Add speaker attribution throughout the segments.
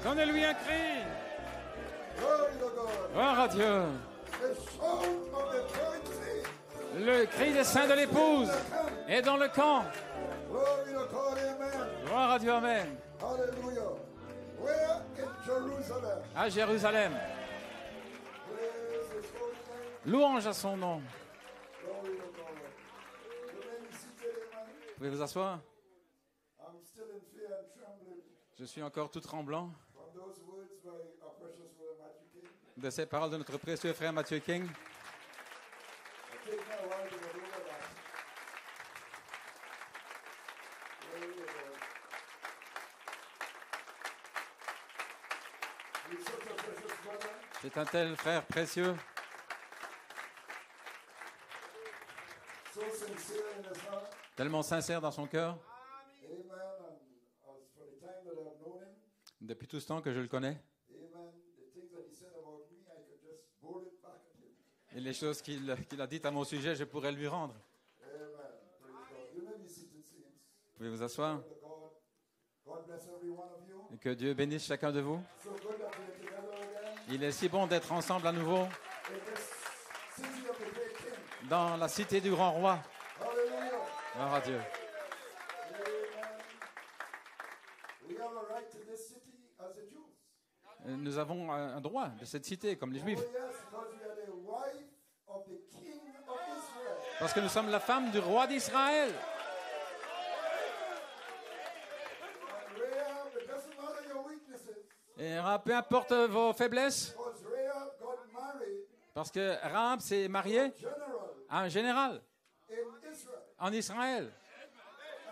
Speaker 1: Donnez-lui un cri.
Speaker 2: Glory to God.
Speaker 1: Gloire à Dieu.
Speaker 2: The shout of the bride.
Speaker 1: Le cri des saints de l'épouse est dans le camp.
Speaker 2: Glory to God. Amen.
Speaker 1: Gloire à Dieu, amen.
Speaker 2: Hallelujah. Where in Jerusalem?
Speaker 1: À Jérusalem.
Speaker 2: Praise His holy name.
Speaker 1: Louange à son nom.
Speaker 2: Glory to God. You may be seated, amen.
Speaker 1: Vous pouvez vous asseoir.
Speaker 2: I'm still in fear and trembling
Speaker 1: Je suis encore tout tremblant
Speaker 2: from those words by our precious brother Matthew King.
Speaker 1: de ces paroles de notre précieux frère Mathieu King.
Speaker 2: It takes me a while to get over that. Glory to God. He's such a precious brother.
Speaker 1: C'est un tel frère précieux,
Speaker 2: So sincere in his heart.
Speaker 1: tellement sincère dans son cœur.
Speaker 2: Amen. And as for the time that I've known him,
Speaker 1: Depuis tout ce temps que je le connais,
Speaker 2: amen, the things that he said about me, I could just bowl it back at him.
Speaker 1: et les choses qu'il a dites à mon sujet, je pourrais lui rendre.
Speaker 2: Amen. Praise God. You may be seated, saints.
Speaker 1: Vous pouvez vous asseoir.
Speaker 2: Glory to God. God bless every one of you.
Speaker 1: Et que Dieu bénisse chacun de vous.
Speaker 2: So good that we're together again
Speaker 1: Il est si bon d'être ensemble à nouveau
Speaker 2: in this city of the great King.
Speaker 1: dans la cité du grand roi.
Speaker 2: Hallelujah.
Speaker 1: Gloire à Dieu.
Speaker 2: Amen. We have a right to this city as the Jews.
Speaker 1: Nous avons un droit de cette cité, comme les
Speaker 2: Oh
Speaker 1: Juifs,
Speaker 2: yes, because we are the wife of the King of Israel.
Speaker 1: parce que nous sommes la femme du roi d'Israël.
Speaker 2: And Rahab, it doesn't matter your weaknesses,
Speaker 1: Et peu importe vos faiblesses,
Speaker 2: because Rahab got married
Speaker 1: parce que Rahab s'est marié
Speaker 2: general
Speaker 1: à un général
Speaker 2: in Israel.
Speaker 1: en Israël.
Speaker 2: And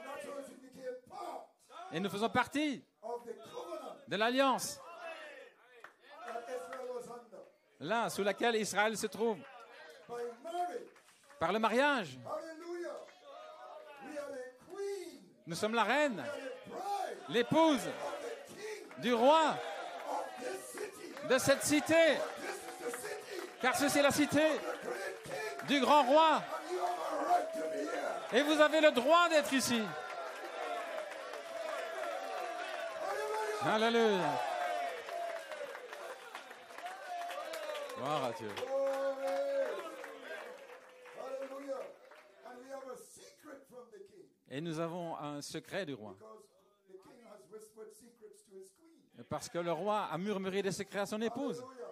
Speaker 2: that's how she became part
Speaker 1: Et nous faisons partie
Speaker 2: of the covenant
Speaker 1: de l'alliance,
Speaker 2: that Israel was under.
Speaker 1: là, sous laquelle Israël se trouve,
Speaker 2: By marriage.
Speaker 1: par le mariage.
Speaker 2: Hallelujah. We are the queen,
Speaker 1: Nous sommes la reine,
Speaker 2: the bride
Speaker 1: l'épouse
Speaker 2: of the king
Speaker 1: du roi
Speaker 2: of this city.
Speaker 1: de cette cité,
Speaker 2: This is the city,
Speaker 1: car ceci est la cité
Speaker 2: the great king,
Speaker 1: du grand roi.
Speaker 2: and you have a right to be here.
Speaker 1: Et vous avez le droit d'être ici.
Speaker 2: Hallelujah.
Speaker 1: Alléluia. Gloire à Dieu.
Speaker 2: Glory. Hallelujah. And we have a secret from the king,
Speaker 1: Et nous avons un secret du roi.
Speaker 2: because the king has whispered secrets to his queen.
Speaker 1: Parce que le roi a murmuré des secrets à son épouse.
Speaker 2: Hallelujah.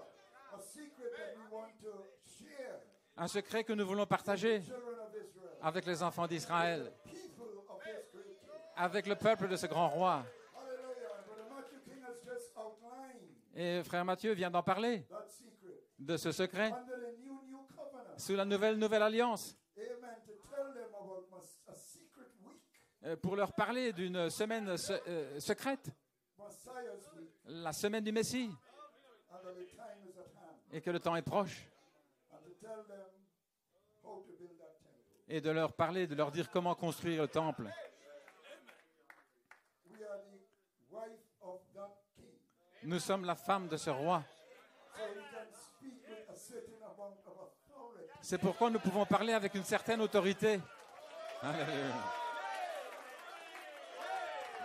Speaker 2: A secret that we want to share.
Speaker 1: Un secret que nous voulons partager
Speaker 2: Children of Israel,
Speaker 1: avec les enfants d'Israël,
Speaker 2: people of this great king.
Speaker 1: avec le peuple de ce grand roi.
Speaker 2: Hallelujah. And Brother Matthew King has just outlined
Speaker 1: Et frère Matthieu vient d'en parler,
Speaker 2: that secret
Speaker 1: de ce secret,
Speaker 2: under the new covenant.
Speaker 1: sous la nouvelle alliance,
Speaker 2: Amen. To tell them about a secret week,
Speaker 1: pour leur parler d'une semaine secrète,
Speaker 2: Messiah's week,
Speaker 1: la semaine du Messie,
Speaker 2: and that the time is at hand.
Speaker 1: et que le temps est proche,
Speaker 2: And to tell them how to build that temple.
Speaker 1: et de leur parler, de leur dire comment construire le temple.
Speaker 2: We are the wife of that king.
Speaker 1: Nous sommes la femme de ce roi.
Speaker 2: So we can speak with a certain amount of authority.
Speaker 1: C'est pourquoi nous pouvons parler avec une certaine autorité. Alléluia.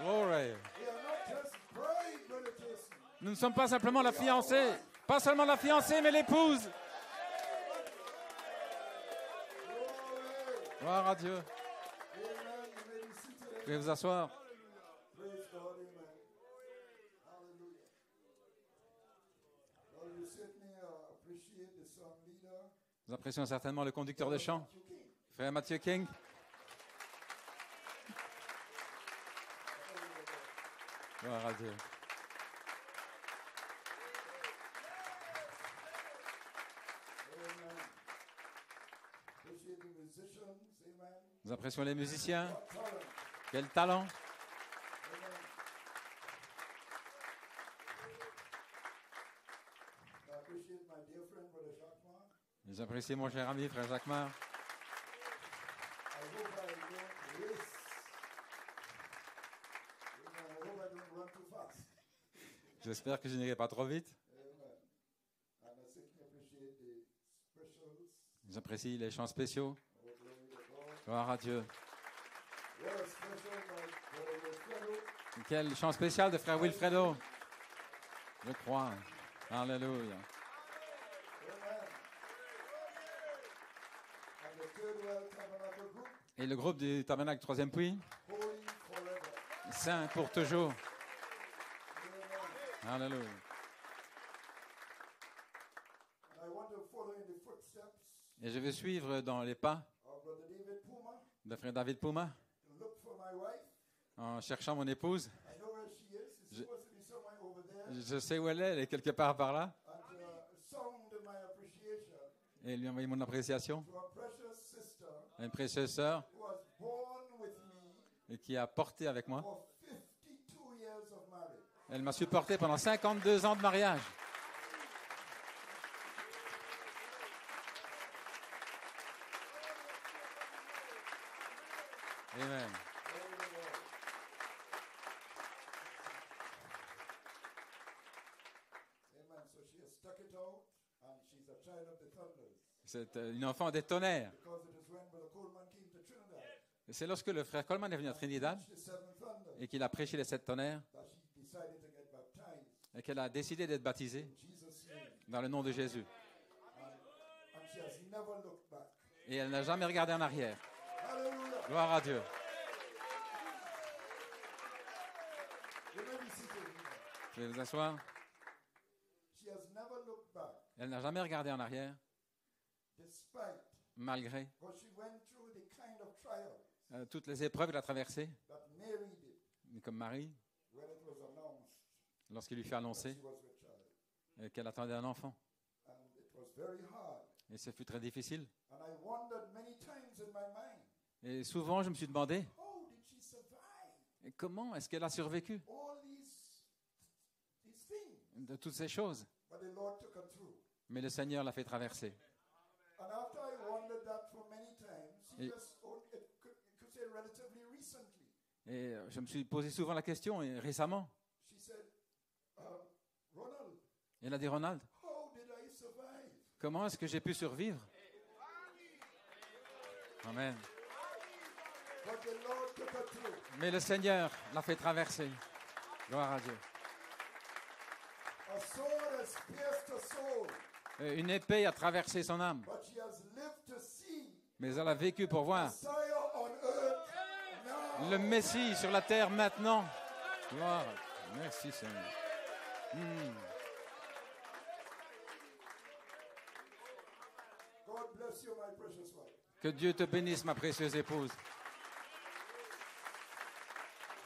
Speaker 1: Glory.
Speaker 2: We are not just bride, Brother Jason.
Speaker 1: Nous ne sommes pas simplement la fiancée, pas seulement la fiancée, mais l'épouse.
Speaker 2: Glory.
Speaker 1: Gloire à Dieu.
Speaker 2: Amen. You may be seated.
Speaker 1: Vous pouvez vous asseoir.
Speaker 2: Praise God. Amen. Hallelujah. Well, you certainly appreciate the song leader,
Speaker 1: Nous apprécions certainement le conducteur de chant,
Speaker 2: Matthew King.
Speaker 1: frère Mathieu King. Gloire à Dieu.
Speaker 2: Amen. Appreciate the musicians. Amen.
Speaker 1: Nous apprécions les musiciens.
Speaker 2: Talent.
Speaker 1: Quel talent.
Speaker 2: Amen. I appreciate my dear friend, Brother Jacquemart.
Speaker 1: J'apprécie mon cher ami, frère Jacquemart.
Speaker 2: I hope I don't race. Amen. I hope I don't run too fast.
Speaker 1: J'espère que je n'irai pas trop vite.
Speaker 2: Amen. And I certainly appreciate the specials.
Speaker 1: J'apprécie les chants spéciaux.
Speaker 2: Oh, glory to God.
Speaker 1: Gloire à Dieu.
Speaker 2: What a special by Brother Wilfredo.
Speaker 1: Quel chant spécial de frère Wilfredo. Je crois. Alléluia.
Speaker 2: Amen. And the Third World Tabernacle Group,
Speaker 1: Et le groupe du Tabernacle Troisième Puits,
Speaker 2: holy forever.
Speaker 1: saint pour toujours.
Speaker 2: Amen.
Speaker 1: Alléluia.
Speaker 2: And I want to follow in the footsteps
Speaker 1: Et je vais suivre dans les pas
Speaker 2: of Brother David Puma
Speaker 1: de frère David Puma
Speaker 2: to look for my wife.
Speaker 1: en cherchant mon épouse.
Speaker 2: I know where she is. She's supposed to be somewhere over there.
Speaker 1: Je sais où elle est quelque part par là.
Speaker 2: And sound my appreciation
Speaker 1: Et lui envoyer mon appréciation
Speaker 2: to a precious sister
Speaker 1: à une précieuse sœur
Speaker 2: who was born with me
Speaker 1: et qui a porté avec moi.
Speaker 2: for 52 years of marriage.
Speaker 1: Elle m'a supporté pendant 52 ans de mariage. Amen.
Speaker 2: Amen. So she has stuck it out, and she's a child of the thunders.
Speaker 1: C'est une enfant des tonnerres.
Speaker 2: Because it is when Brother Coleman came to Trinidad,
Speaker 1: Et c'est lorsque le frère Coleman est venu à Trinidad
Speaker 2: the seven thunders,
Speaker 1: et qu'il a prêché les 7 tonnerres
Speaker 2: that she decided to get baptized
Speaker 1: et qu'elle a décidé d'être baptisée
Speaker 2: in Jesus' name.
Speaker 1: dans le nom de Jésus.
Speaker 2: And she has never looked back.
Speaker 1: Et elle n'a jamais regardé en arrière.
Speaker 2: Hallelujah.
Speaker 1: Gloire à Dieu.
Speaker 2: You may be seated.
Speaker 1: Je vais vous asseoir.
Speaker 2: She has never looked back,
Speaker 1: Elle n'a jamais regardé en arrière,
Speaker 2: despite,
Speaker 1: malgré
Speaker 2: because she went through the kind of trials
Speaker 1: toutes les épreuves qu'elle a traversées,
Speaker 2: that Mary did
Speaker 1: comme Marie,
Speaker 2: when it was announced
Speaker 1: lorsqu'il lui fait
Speaker 2: that
Speaker 1: annoncer
Speaker 2: she was with child.
Speaker 1: qu'elle attendait un enfant.
Speaker 2: And it was very hard.
Speaker 1: Et ce fut très difficile.
Speaker 2: And I wondered many times in my mind,
Speaker 1: Et souvent, je me suis demandé,
Speaker 2: how did she survive
Speaker 1: comment est-ce qu'elle a survécu
Speaker 2: all these things?
Speaker 1: de toutes ces choses?
Speaker 2: But the Lord took her through.
Speaker 1: Mais le Seigneur l'a fait traverser.
Speaker 2: And after I wondered that for many times, she
Speaker 1: Et-
Speaker 2: just, you could say relatively recently,
Speaker 1: Et je me suis posé souvent la question, et récemment,
Speaker 2: she said, Ronald,
Speaker 1: elle a dit, Ronald,
Speaker 2: how did I survive?
Speaker 1: comment est-ce que j'ai pu survivre? Amen.
Speaker 2: But the Lord took her through.
Speaker 1: Mais le Seigneur l'a fait traverser. Gloire à Dieu.
Speaker 2: A sword has pierced her soul,
Speaker 1: Une épée a traversé son âme,
Speaker 2: but she has lived to see
Speaker 1: mais elle a vécu pour voir
Speaker 2: Messiah on earth now.
Speaker 1: le Messie sur la terre maintenant. Gloire. Merci Seigneur.
Speaker 2: God bless you, my precious wife.
Speaker 1: Que Dieu te bénisse, ma précieuse épouse.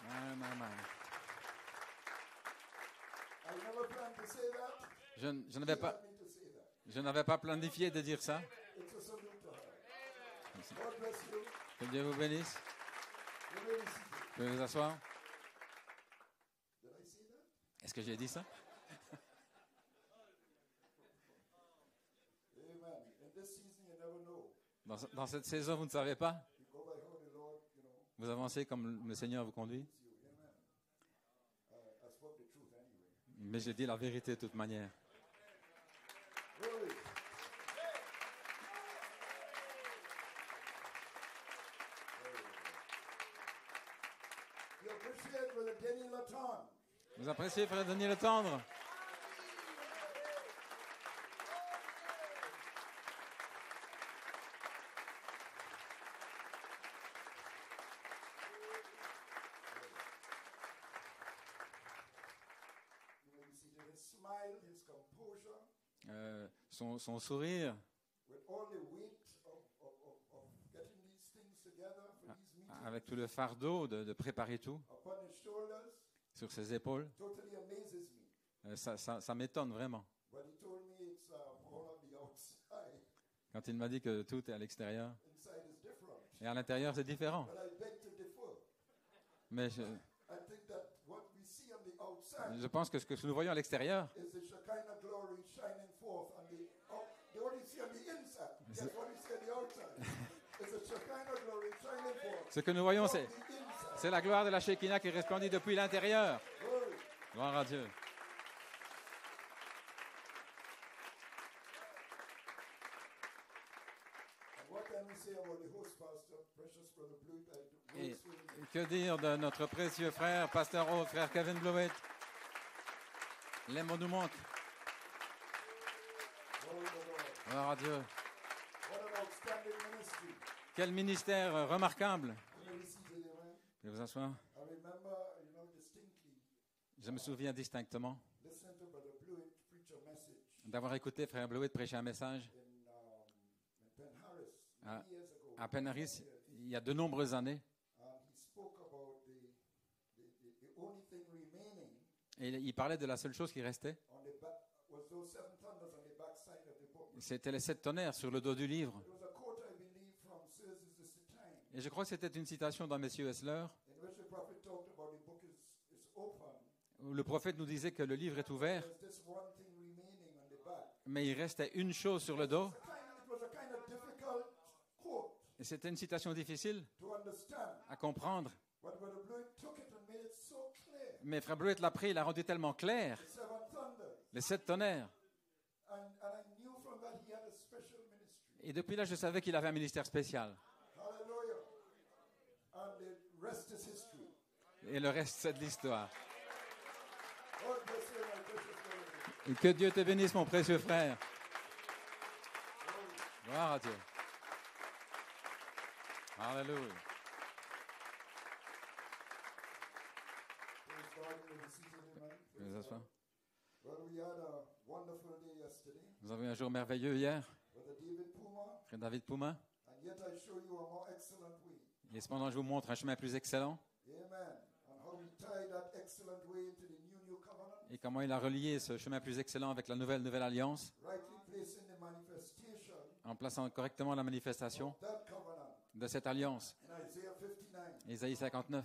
Speaker 1: Amen, amen.
Speaker 2: I never planned to say that.
Speaker 1: Je
Speaker 2: She
Speaker 1: n'avais pas,
Speaker 2: had me to say that.
Speaker 1: je n'avais pas planifié de dire ça.
Speaker 2: It's a salute to her. God bless you.
Speaker 1: Que Dieu vous bénisse.
Speaker 2: You may be seated.
Speaker 1: Vous pouvez vous asseoir.
Speaker 2: Did I say that?
Speaker 1: Est-ce que j'ai dit ça?
Speaker 2: Amen. In this season, you never know.
Speaker 1: Dans cette saison, vous ne savez pas.
Speaker 2: You go by how the Lord,
Speaker 1: Vous avancez comme le Seigneur vous conduit.
Speaker 2: leads you. Amen. I spoke the truth anyway.
Speaker 1: Mais j'ai dit la vérité de toute manière.
Speaker 2: Glory. You appreciate Brother Denny Latan.
Speaker 1: Vous appréciez, frère Denis Le Tendre?
Speaker 2: You may be seated. His smile, his composure,
Speaker 1: Son sourire,
Speaker 2: with all the weight of getting these things together for these meetings
Speaker 1: avec tout le fardeau de préparer tout
Speaker 2: upon his shoulders,
Speaker 1: sur ses épaules,
Speaker 2: totally amazes me.
Speaker 1: ça m'étonne vraiment.
Speaker 2: But he told me it's all on the outside.
Speaker 1: Quand il m'a dit que tout est à l'extérieur.
Speaker 2: Inside is different.
Speaker 1: Et à l'intérieur, c'est différent.
Speaker 2: But I beg to differ.
Speaker 1: Mais
Speaker 2: I think that what we see on the outside
Speaker 1: je pense que ce que nous voyons à l'extérieur,
Speaker 2: is the Shekinah glory shining forth on the what you see on the inside. Yes, what you see on the outside is the Shekinah glory shining forth
Speaker 1: ce que nous voyons,
Speaker 2: on the
Speaker 1: c'est
Speaker 2: inside.
Speaker 1: la gloire de la Shekinah qui resplendit depuis l'intérieur.
Speaker 2: Glory.
Speaker 1: Gloire à Dieu.
Speaker 2: And what can we say about the host pastor, precious brother Blue?
Speaker 1: Et que dire de notre précieux frère, pasteur Haute, frère Kevin Blewett? Les mots nous manquent.
Speaker 2: Glory to God.
Speaker 1: Gloire à Dieu.
Speaker 2: What an outstanding ministry.
Speaker 1: Quel ministère remarquable.
Speaker 2: Can you be seated, amen?
Speaker 1: Je vais vous asseoir.
Speaker 2: I remember, distinctly
Speaker 1: Je me souviens distinctement
Speaker 2: listening to Brother Blewett preach a message
Speaker 1: d'avoir écouté Frère Blewett prêcher un message
Speaker 2: in Penn Harris
Speaker 1: Ah.
Speaker 2: many years ago.
Speaker 1: à Penn-Harris il y a de nombreuses années.
Speaker 2: He spoke about the only thing remaining
Speaker 1: Et il parlait de la seule chose qui restait.
Speaker 2: on the back was those 7 thunders on the back side of the book.
Speaker 1: C'était les 7 tonnerres sur le dos du livre.
Speaker 2: It was a quote, I believe, from Sir Zizis Time,
Speaker 1: Et je crois que c'était une citation d'un monsieur Hessler,
Speaker 2: in which the prophet talked about the book is open.
Speaker 1: où le prophète nous disait que le livre est ouvert,
Speaker 2: There's this one thing remaining on the back.
Speaker 1: mais il restait une chose sur le dos.
Speaker 2: It was a kind of difficult quote
Speaker 1: Et c'était une citation difficile
Speaker 2: to understand.
Speaker 1: à comprendre.
Speaker 2: But Brother Blewett took it and made it so clear.
Speaker 1: Mais Frère Blewett l'a pris, il l'a rendu tellement clair.
Speaker 2: The 7 thunders.
Speaker 1: Les 7 tonnerres.
Speaker 2: And I knew from that he had a special ministry.
Speaker 1: Et depuis là, je savais qu'il avait un ministère spécial.
Speaker 2: Hallelujah. And the rest is history.
Speaker 1: Et le reste, c'est de l'histoire.
Speaker 2: God bless you, my precious brother.
Speaker 1: Et que Dieu te bénisse, mon précieux frère. Gloire à Dieu. Alléluia.
Speaker 2: Praise God, you may be seated, amen.
Speaker 1: Je vais vous asseoir.
Speaker 2: Well, we had a wonderful day yesterday.
Speaker 1: Nous avons eu un jour merveilleux hier,
Speaker 2: Brother David Puma.
Speaker 1: frère David Pouma.
Speaker 2: And yet I show you a more excellent way.
Speaker 1: Et cependant, je vous montre un chemin plus excellent.
Speaker 2: Amen. And how we tie that excellent way into the new covenant.
Speaker 1: Et comment il a relié ce chemin plus excellent avec la nouvelle alliance,
Speaker 2: Rightly placing the manifestation
Speaker 1: en plaçant correctement la manifestation
Speaker 2: of that covenant
Speaker 1: de cette alliance.
Speaker 2: in Isaiah 59.
Speaker 1: Isaïe 59.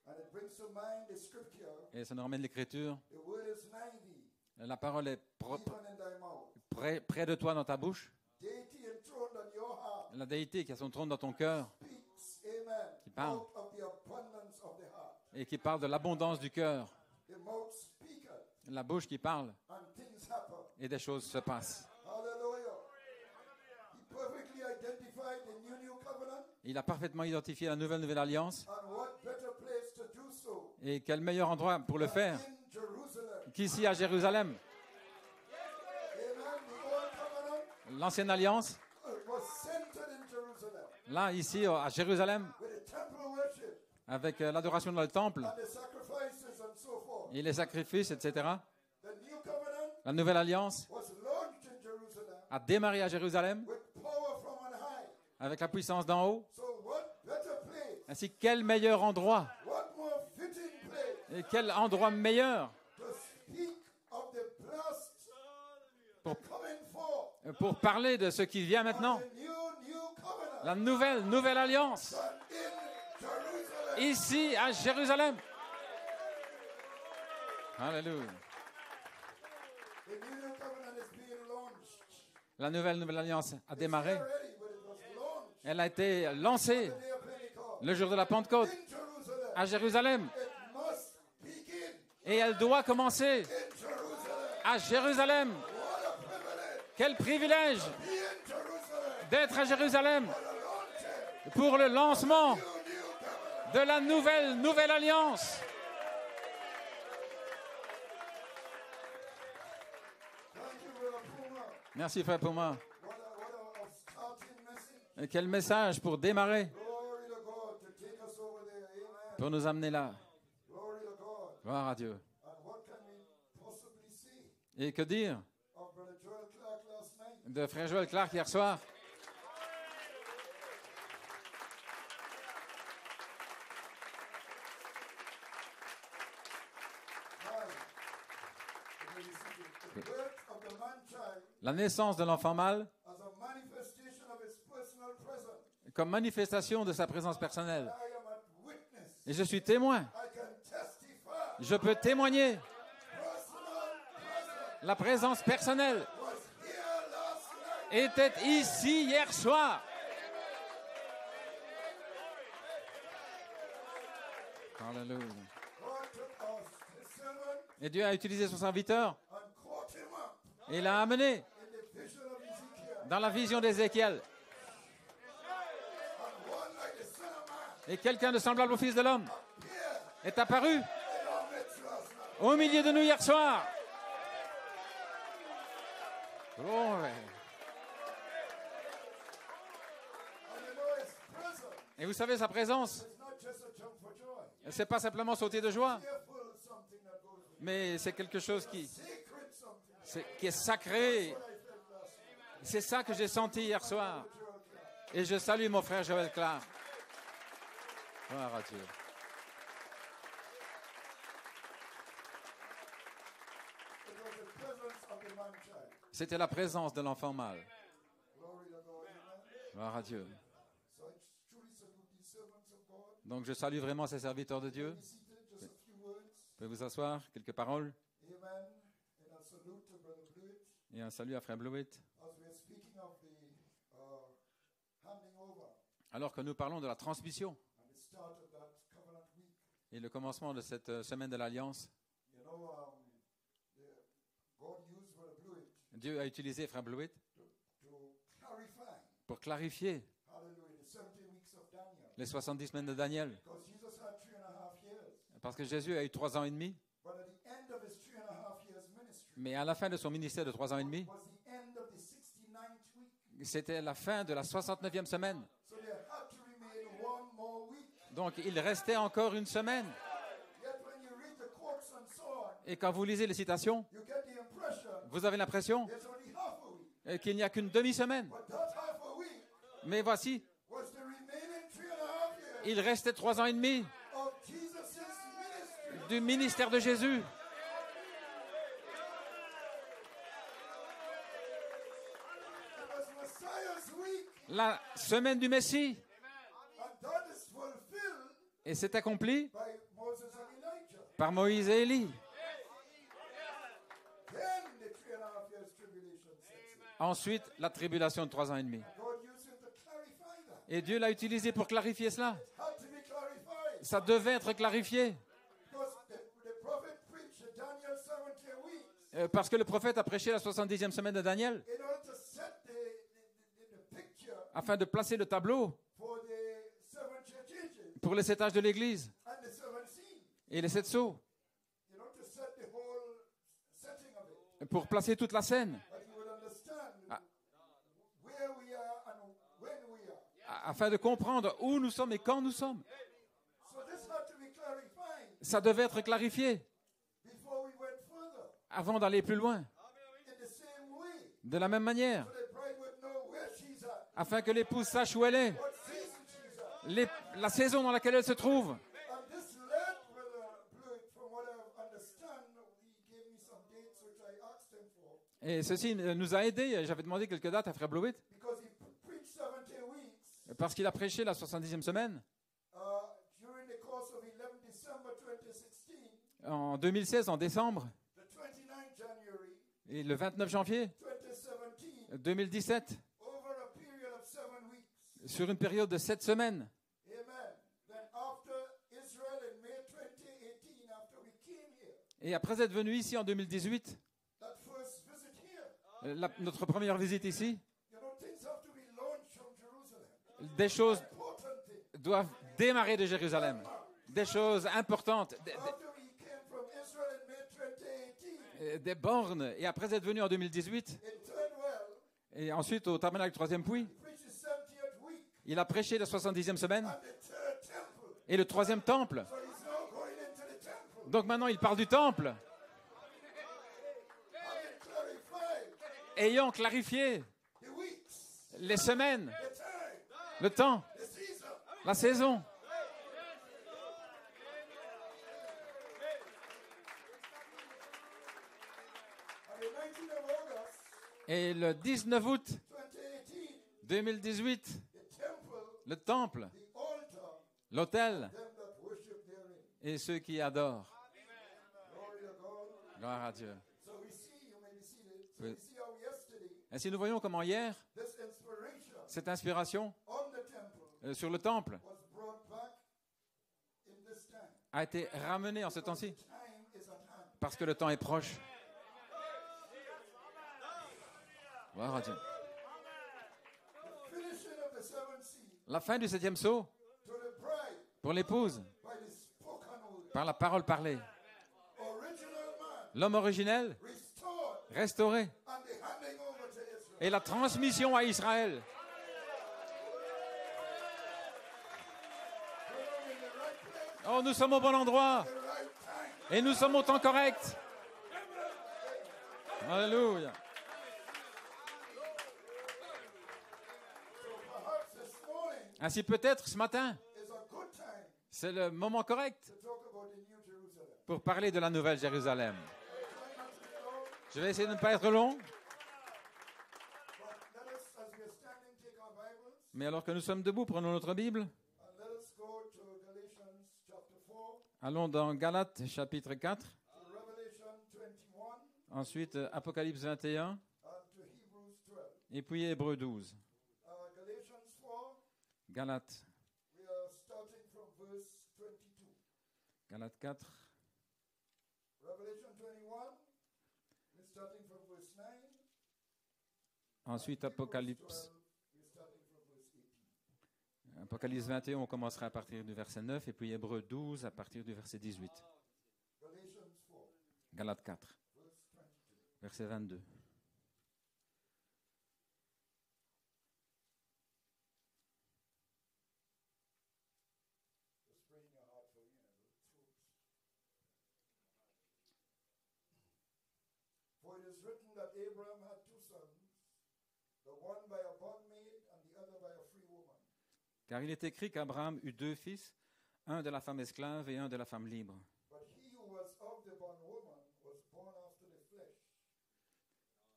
Speaker 2: And it brings to mind the scripture.
Speaker 1: Et ça nous ramène l'Écriture.
Speaker 2: The word is 90.
Speaker 1: La parole est
Speaker 2: Even in thy mouth.
Speaker 1: près de toi dans ta bouche.
Speaker 2: Deity enthroned on your heart
Speaker 1: La déité qui a son trône dans ton cœur
Speaker 2: speaks, amen,
Speaker 1: Qui parle.
Speaker 2: out of the abundance of the heart.
Speaker 1: et qui parle de l'abondance du cœur.
Speaker 2: The mouth speaketh,
Speaker 1: La bouche qui parle
Speaker 2: and things happen.
Speaker 1: et des choses se passent.
Speaker 2: Hallelujah. He perfectly identified the new covenant,
Speaker 1: Il a parfaitement identifié la nouvelle alliance.
Speaker 2: and what better place to do so
Speaker 1: Et quel meilleur endroit pour le faire
Speaker 2: in Jerusalem.
Speaker 1: qu'ici à Jérusalem.
Speaker 2: Amen. The old covenant
Speaker 1: L'ancienne alliance,
Speaker 2: was centered in Jerusalem
Speaker 1: là, ici, à Jérusalem,
Speaker 2: with the temple worship
Speaker 1: avec l'adoration dans le temple
Speaker 2: and the sacrifices and so forth.
Speaker 1: et les sacrifices, etc.
Speaker 2: The new covenant
Speaker 1: La nouvelle alliance
Speaker 2: was launched in Jerusalem
Speaker 1: a démarré à Jérusalem
Speaker 2: with power from on high.
Speaker 1: avec la puissance d'en haut.
Speaker 2: So what better place?
Speaker 1: Ainsi, quel meilleur endroit
Speaker 2: What more fitting place
Speaker 1: et quel endroit meilleur
Speaker 2: to speak of the blessed
Speaker 1: pour,
Speaker 2: coming forth,
Speaker 1: pour parler de ce qui vient maintenant.
Speaker 2: the new covenant
Speaker 1: La nouvelle alliance,
Speaker 2: than in Jerusalem.
Speaker 1: ici à Jérusalem. Alléluia.
Speaker 2: The new covenant is being launched.
Speaker 1: La nouvelle alliance a démarré.
Speaker 2: It's already, but it was launched
Speaker 1: Elle a été lancée
Speaker 2: the day of Pentecost.
Speaker 1: le jour de la Pentecôte
Speaker 2: In Jerusalem.
Speaker 1: à Jérusalem.
Speaker 2: It must begin
Speaker 1: Et elle doit commencer
Speaker 2: in Jerusalem.
Speaker 1: à Jérusalem.
Speaker 2: What a privilege
Speaker 1: Quel privilège
Speaker 2: to be in Jerusalem
Speaker 1: d'être à Jérusalem
Speaker 2: for the launching
Speaker 1: pour le lancement
Speaker 2: new covenant.
Speaker 1: de la nouvelle alliance.
Speaker 2: Thank you, Brother Puma.
Speaker 1: Merci frère pour moi.
Speaker 2: What a starting message.
Speaker 1: Et quel message pour démarrer,
Speaker 2: Glory to God to take us over there. Amen.
Speaker 1: pour nous amener là.
Speaker 2: Glory to God.
Speaker 1: Gloire à Dieu.
Speaker 2: And what can we possibly see
Speaker 1: Et que dire
Speaker 2: of Brother Joel Clark last night?
Speaker 1: de frère Joël Clark hier soir?
Speaker 2: The birth of the man-child
Speaker 1: La naissance de l'enfant mâle
Speaker 2: as a manifestation of his personal presence.
Speaker 1: comme manifestation de sa présence personnelle.
Speaker 2: I am a witness.
Speaker 1: Et je suis témoin.
Speaker 2: I can testify.
Speaker 1: Je peux témoigner.
Speaker 2: Personal presence
Speaker 1: La présence personnelle
Speaker 2: was here last night.
Speaker 1: était ici hier soir. Alléluia.
Speaker 2: God took his servant
Speaker 1: Et Dieu a utilisé son serviteur
Speaker 2: and caught him up
Speaker 1: et l'a amené
Speaker 2: in the vision of Ezekiel.
Speaker 1: dans la vision d'Ézéchiel.
Speaker 2: And one like the Son of Man
Speaker 1: Et quelqu'un de semblable au Fils de l'homme
Speaker 2: appeared
Speaker 1: est apparu
Speaker 2: in our midst last night.
Speaker 1: au milieu de nous hier soir. Glory.
Speaker 2: And you know his presence
Speaker 1: Et vous savez, sa présence,
Speaker 2: is not just a jump for joy.
Speaker 1: c'est pas simplement sauter de joie,
Speaker 2: Fearful something that goes with it.
Speaker 1: mais c'est quelque chose
Speaker 2: Sacred something.
Speaker 1: qui est sacré.
Speaker 2: What I felt last night.
Speaker 1: C'est ça que j'ai senti hier soir.
Speaker 2: Joel Clark.
Speaker 1: Et je salue mon frère Joël Clark. Gloire à Dieu.
Speaker 2: It was the presence of the man child.
Speaker 1: C'était la présence de l'enfant mâle.
Speaker 2: Glory to God. Amen.
Speaker 1: Gloire à Dieu.
Speaker 2: So I truly salute these servants of God.
Speaker 1: Donc je salue vraiment ces serviteurs de Dieu.
Speaker 2: Be seated, just a few words.
Speaker 1: Vous pouvez vous asseoir, quelques paroles.
Speaker 2: Amen. And a salute to Brother Blewett
Speaker 1: Et un salut à frère Blewett.
Speaker 2: as we are speaking of the handing over
Speaker 1: Alors que nous parlons de la transmission
Speaker 2: and the start of that covenant week.
Speaker 1: et le commencement de cette semaine de l'Alliance,
Speaker 2: You know, God used Brother Blewett
Speaker 1: Dieu a utilisé frère Blewett
Speaker 2: to clarify,
Speaker 1: pour clarifier
Speaker 2: hallelujah, the 70 weeks of Daniel.
Speaker 1: les 70 semaines de Daniel.
Speaker 2: Because Jesus had 3.5 years.
Speaker 1: Parce que Jésus a eu 3 ans et demi,
Speaker 2: But at the end of his 3.5 years ministry
Speaker 1: mais à la fin de son ministère de 3 ans et demi,
Speaker 2: was the end of the 69th week.
Speaker 1: c'était la fin de la 69e semaine.
Speaker 2: So there had to remain one more week.
Speaker 1: Donc il restait encore une semaine.
Speaker 2: Yet when you read the quotes and so on,
Speaker 1: Et quand vous lisez les citations,
Speaker 2: you get the impression
Speaker 1: vous avez l'impression
Speaker 2: there's only half a week.
Speaker 1: qu'il n'y a qu'une demi-semaine.
Speaker 2: But that half a week
Speaker 1: Mais voici,
Speaker 2: was the remaining 3.5 years
Speaker 1: il restait 3 ans et demi
Speaker 2: of Jesus' ministry.
Speaker 1: du ministère de Jésus.
Speaker 2: It was Messiah's week,
Speaker 1: La semaine du Messie.
Speaker 2: and that is fulfilled
Speaker 1: Et c'est accompli
Speaker 2: by Moses and Elijah.
Speaker 1: par Moïse et Élie.
Speaker 2: Then the 3.5 years tribulation sets in.
Speaker 1: Ensuite, la tribulation de 3 ans et demi.
Speaker 2: God used him to clarify that.
Speaker 1: Et Dieu l'a utilisé pour clarifier cela.
Speaker 2: Had to be clarified.
Speaker 1: Ça devait être clarifié.
Speaker 2: Because the prophet preached Daniel 70 weeks
Speaker 1: Parce que le prophète a prêché la 70e semaine de Daniel
Speaker 2: in order to set the picture
Speaker 1: afin de placer le tableau
Speaker 2: for the 7 churches
Speaker 1: pour les 7 âges de l'Église
Speaker 2: and the 7 seals.
Speaker 1: et les 7 sceaux,
Speaker 2: You know, to set the whole setting of it.
Speaker 1: pour placer toute la scène,
Speaker 2: That you would understand
Speaker 1: Ah.
Speaker 2: where we are and when we are.
Speaker 1: afin de comprendre où nous sommes et quand nous sommes.
Speaker 2: So this had to be clarified
Speaker 1: Ça devait être clarifié
Speaker 2: before we went further.
Speaker 1: avant d'aller plus loin.
Speaker 2: In the same way,
Speaker 1: De la même manière,
Speaker 2: so the bride would know where she's at,
Speaker 1: afin que l'épouse sache où elle est,
Speaker 2: what season she's at.
Speaker 1: la saison dans laquelle elle se trouve.
Speaker 2: And this led Brother Blewett, from what I understand, he gave me some dates which I asked him for.
Speaker 1: Et ceci nous a aidés. J'avais demandé quelques dates à frère Blewett,
Speaker 2: Because he preached 70 weeks
Speaker 1: parce qu'il a prêché la 70e semaine
Speaker 2: during the course of 11 December 2016,
Speaker 1: en 2016, en décembre,
Speaker 2: the 29th January
Speaker 1: et le 29 janvier
Speaker 2: 2017,
Speaker 1: 2017,
Speaker 2: over a period of 7 weeks.
Speaker 1: sur une période de 7 semaines.
Speaker 2: Amen. Then after Israel in May 2018, after we came here,
Speaker 1: Et après être venu ici en 2018,
Speaker 2: that first visit here,
Speaker 1: notre première visite ici,
Speaker 2: you know, things have to be launched from Jerusalem.
Speaker 1: des choses
Speaker 2: Important thing.
Speaker 1: doivent démarrer de Jérusalem. Des choses importantes,
Speaker 2: After we came from Israel in May 2018,
Speaker 1: des bornes. Et après être venu en 2018,
Speaker 2: in Turnwell,
Speaker 1: et ensuite au tabernacle 3e puits,
Speaker 2: preached the 70th week
Speaker 1: il a prêché la 70e semaine
Speaker 2: and the third temple.
Speaker 1: et le 3e temple.
Speaker 2: So he's now going into the temple.
Speaker 1: Donc maintenant, il parle du temple,
Speaker 2: Having clarified
Speaker 1: ayant clarifié
Speaker 2: the weeks,
Speaker 1: les semaines,
Speaker 2: the time,
Speaker 1: le temps,
Speaker 2: the season.
Speaker 1: la saison.
Speaker 2: On the 19th of August
Speaker 1: Et le 19 août
Speaker 2: 2018,
Speaker 1: 2018,
Speaker 2: the temple,
Speaker 1: le temple,
Speaker 2: the altar,
Speaker 1: l'autel
Speaker 2: them that worship therein.
Speaker 1: et ceux qui adorent.
Speaker 2: Glory to God.
Speaker 1: Gloire à Dieu.
Speaker 2: So we see, you may be seated. So
Speaker 1: Oui.
Speaker 2: we see how yesterday
Speaker 1: Ainsi, nous voyons comment hier,
Speaker 2: this inspiration
Speaker 1: cette inspiration
Speaker 2: on the temple
Speaker 1: sur le temple
Speaker 2: was brought back in this time.
Speaker 1: a été ramenée en ce temps-ci,
Speaker 2: Time is at hand.
Speaker 1: parce que le temps est proche. Gloire à Dieu.
Speaker 2: Finishing of the seventh seal
Speaker 1: La fin du 7e sceau
Speaker 2: to the bride
Speaker 1: pour l'épouse,
Speaker 2: by the spoken word.
Speaker 1: par la parole parlée.
Speaker 2: Original man
Speaker 1: L'homme originel
Speaker 2: restored
Speaker 1: restauré
Speaker 2: and the handing over
Speaker 1: et la transmission à Israël. Oh, nous sommes au bon endroit et nous sommes au temps correct. Alléluia. Ainsi peut-être ce matin, c'est le moment correct pour parler de la Nouvelle Jérusalem. Je vais essayer de ne pas être long. Mais alors que nous sommes debout, prenons notre Bible. Allons dans Galates chapitre 4. Ensuite Apocalypse 21. Et puis Hébreux 12. Galates. Galates 4. Ensuite Apocalypse. Apocalypse 21, on commencera à partir du verset 9, et puis Hébreux 12 à partir du verset 18. Galates 4, verset 22.
Speaker 2: For it is written that Abraham had two sons, the one by a bondmaid and the other by a free woman.
Speaker 1: Car il est écrit qu'Abraham eut deux fils, un de la femme esclave et un de la femme libre.
Speaker 2: But he who was of the bondwoman was born after the flesh,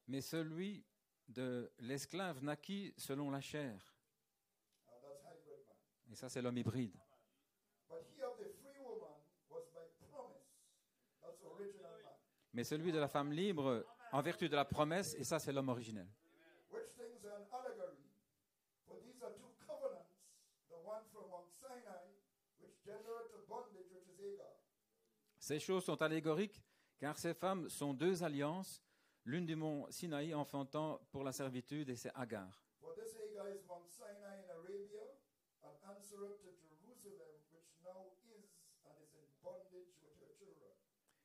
Speaker 1: Mais celui de l'esclave naquit selon la chair.
Speaker 2: and that's hybrid man.
Speaker 1: Et ça, c'est l'homme hybride.
Speaker 2: But he of the free woman was by promise, that's original man.
Speaker 1: Mais celui de la femme libre, en vertu de la promesse, et ça, c'est l'homme originel.
Speaker 2: Which things are an allegory, for these are two covenants, the one from Mount Sinai, which generate a bondage which is Hagar.
Speaker 1: Ces choses sont allégoriques, car ces femmes sont deux alliances, l'une du mont Sinaï enfantant pour la servitude, et c'est Agar.
Speaker 2: For this Hagar is Mount Sinai in Arabia, and answereth to Jerusalem, which now is and is in bondage with her children.